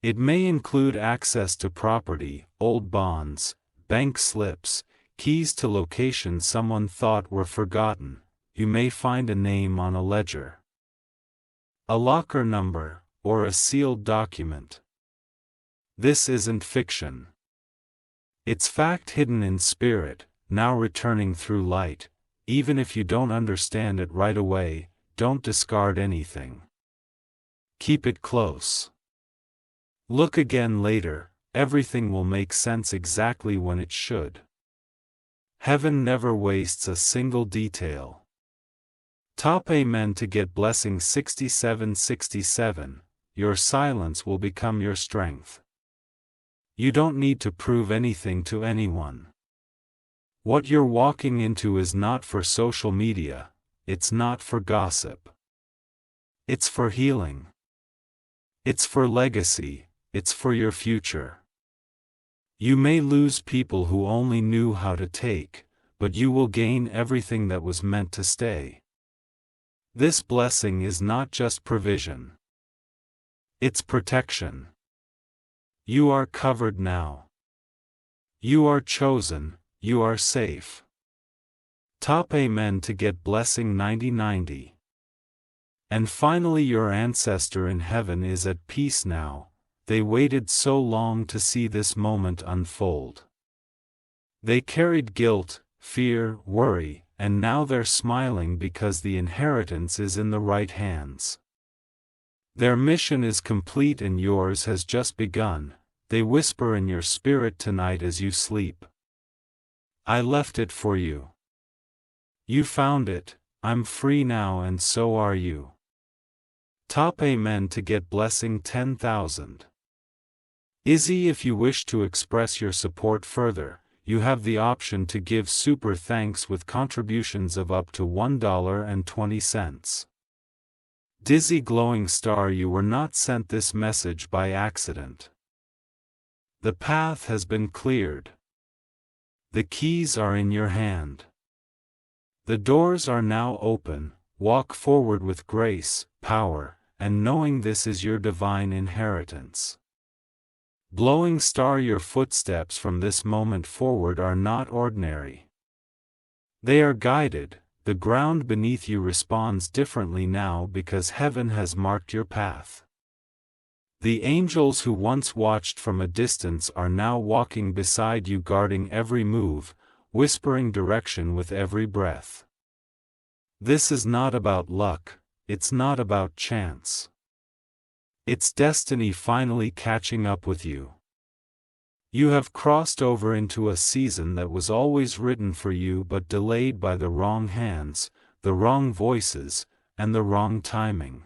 It may include access to property, old bonds, bank slips, keys to locations someone thought were forgotten. You may find a name on a ledger, a locker number, or a sealed document. This isn't fiction. It's fact hidden in spirit, now returning through light. Even if you don't understand it right away, don't discard anything. Keep it close. Look again later, everything will make sense exactly when it should. Heaven never wastes a single detail. Top Amen to get blessing 6767. Your silence will become your strength. You don't need to prove anything to anyone. What you're walking into is not for social media, it's not for gossip. It's for healing. It's for legacy, it's for your future. You may lose people who only knew how to take, but you will gain everything that was meant to stay. This blessing is not just provision. It's protection. You are covered now. You are chosen, you are safe. Top amen to get blessing 9090. And finally your ancestor in heaven is at peace now, they waited so long to see this moment unfold. They carried guilt, fear, worry, and now they're smiling because the inheritance is in the right hands. Their mission is complete and yours has just begun, they whisper in your spirit tonight as you sleep. I left it for you. You found it, I'm free now and so are you. Top amen to get blessing 10,000. Izzy, if you wish to express your support further, you have the option to give super thanks with contributions of up to $1.20. Dizzy glowing star, you were not sent this message by accident. The path has been cleared. The keys are in your hand. The doors are now open, walk forward with grace, power, and knowing this is your divine inheritance. Glowing star, your footsteps from this moment forward are not ordinary. They are guided, the ground beneath you responds differently now because heaven has marked your path. The angels who once watched from a distance are now walking beside you, guarding every move, whispering direction with every breath. This is not about luck, it's not about chance. It's destiny finally catching up with you. You have crossed over into a season that was always written for you but delayed by the wrong hands, the wrong voices, and the wrong timing.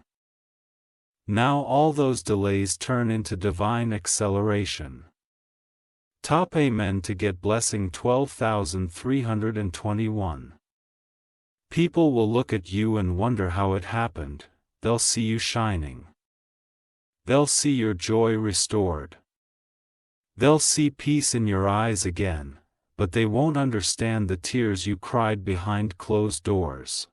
Now all those delays turn into divine acceleration. Top amen to get blessing 12,321. People will look at you and wonder how it happened, they'll see you shining. They'll see your joy restored. They'll see peace in your eyes again, but they won't understand the tears you cried behind closed doors.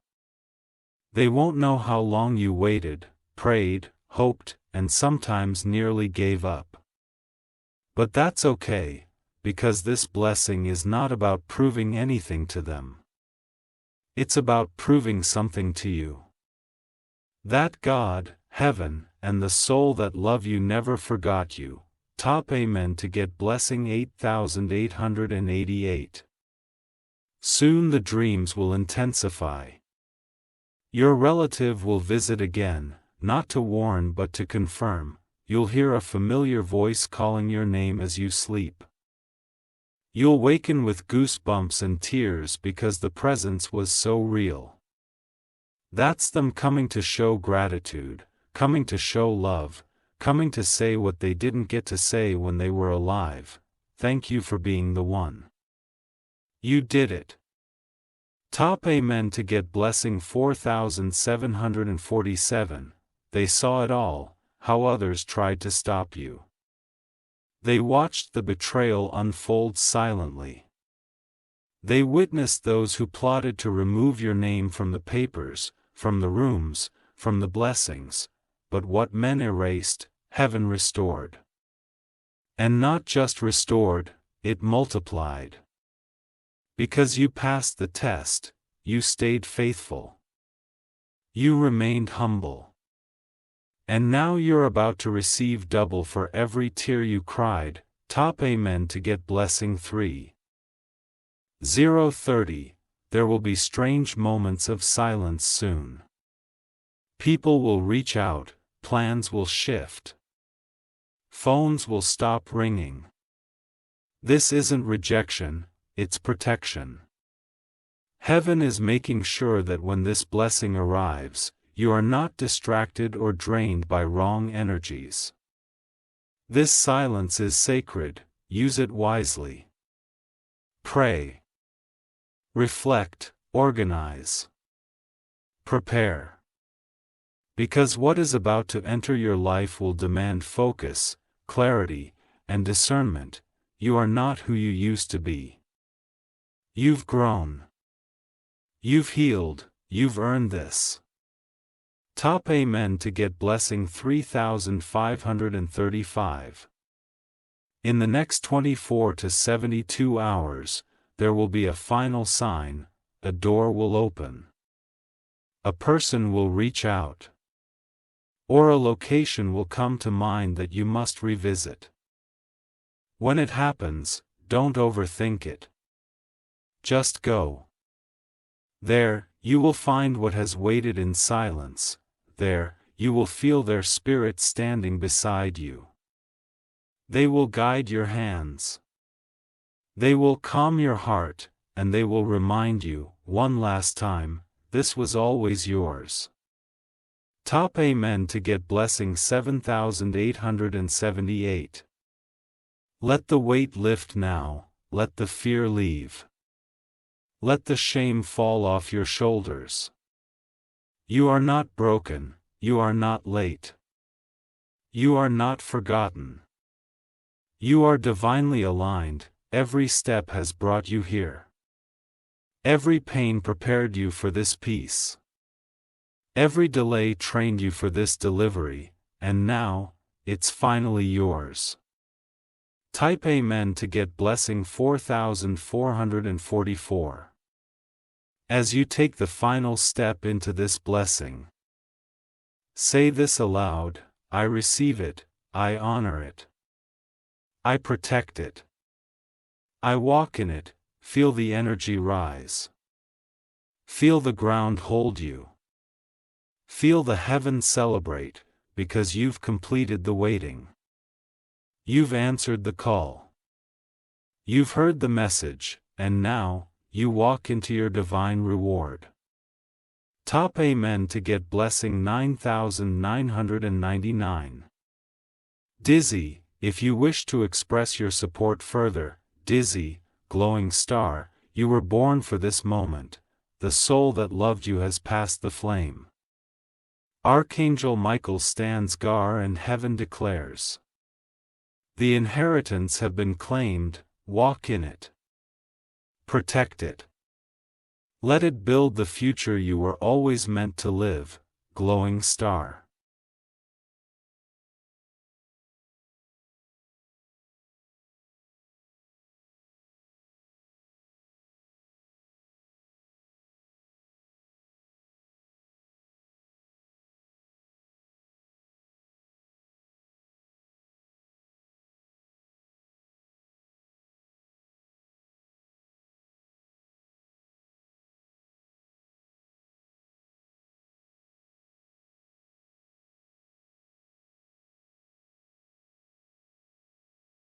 They won't know how long you waited, prayed, hoped, and sometimes nearly gave up. But that's okay, because this blessing is not about proving anything to them. It's about proving something to you. That God, heaven, and the soul that love you never forgot you. Top amen to get blessing 8,888. Soon the dreams will intensify. Your relative will visit again, not to warn but to confirm. You'll hear a familiar voice calling your name as you sleep. You'll waken with goosebumps and tears because the presence was so real. That's them coming to show gratitude, coming to show love, coming to say what they didn't get to say when they were alive. Thank you for being the one. You did it. Top amen to get blessing 4,747. They saw it all, how others tried to stop you. They watched the betrayal unfold silently. They witnessed those who plotted to remove your name from the papers, from the rooms, from the blessings, but what men erased, heaven restored. And not just restored, it multiplied. Because you passed the test, you stayed faithful. You remained humble. And now you're about to receive double for every tear you cried. Top amen to get blessing 3,030. There will be strange moments of silence soon. People will reach out, plans will shift. Phones will stop ringing. This isn't rejection, it's protection. Heaven is making sure that when this blessing arrives, you are not distracted or drained by wrong energies. This silence is sacred, use it wisely. Pray. Reflect, organize. Prepare. Because what is about to enter your life will demand focus, clarity, and discernment. You are not who you used to be. You've grown. You've healed, you've earned this. Top Amen to get blessing 3535. In the next 24 to 72 hours, there will be a final sign, a door will open. A person will reach out. Or a location will come to mind that you must revisit. When it happens, don't overthink it. Just go. There, you will find what has waited in silence. There, you will feel their spirit standing beside you. They will guide your hands. They will calm your heart, and they will remind you, one last time, this was always yours. Top Amen to get blessing 7878. Let the weight lift now, let the fear leave. Let the shame fall off your shoulders. You are not broken, you are not late. You are not forgotten. You are divinely aligned, every step has brought you here. Every pain prepared you for this peace. Every delay trained you for this delivery, and now, it's finally yours. Type Amen to get blessing 4444. As you take the final step into this blessing, say this aloud: I receive it, I honor it. I protect it. I walk in it, feel the energy rise. Feel the ground hold you. Feel the heavens celebrate, because you've completed the waiting. You've answered the call. You've heard the message, and now, you walk into your divine reward. Top Amen to get blessing 9999. Dizzy, if you wish to express your support further, Dizzy, glowing star, you were born for this moment, the soul that loved you has passed the flame. Archangel Michael stands guard and heaven declares. The inheritance have been claimed, walk in it. Protect it. Let it build the future you were always meant to live, glowing star.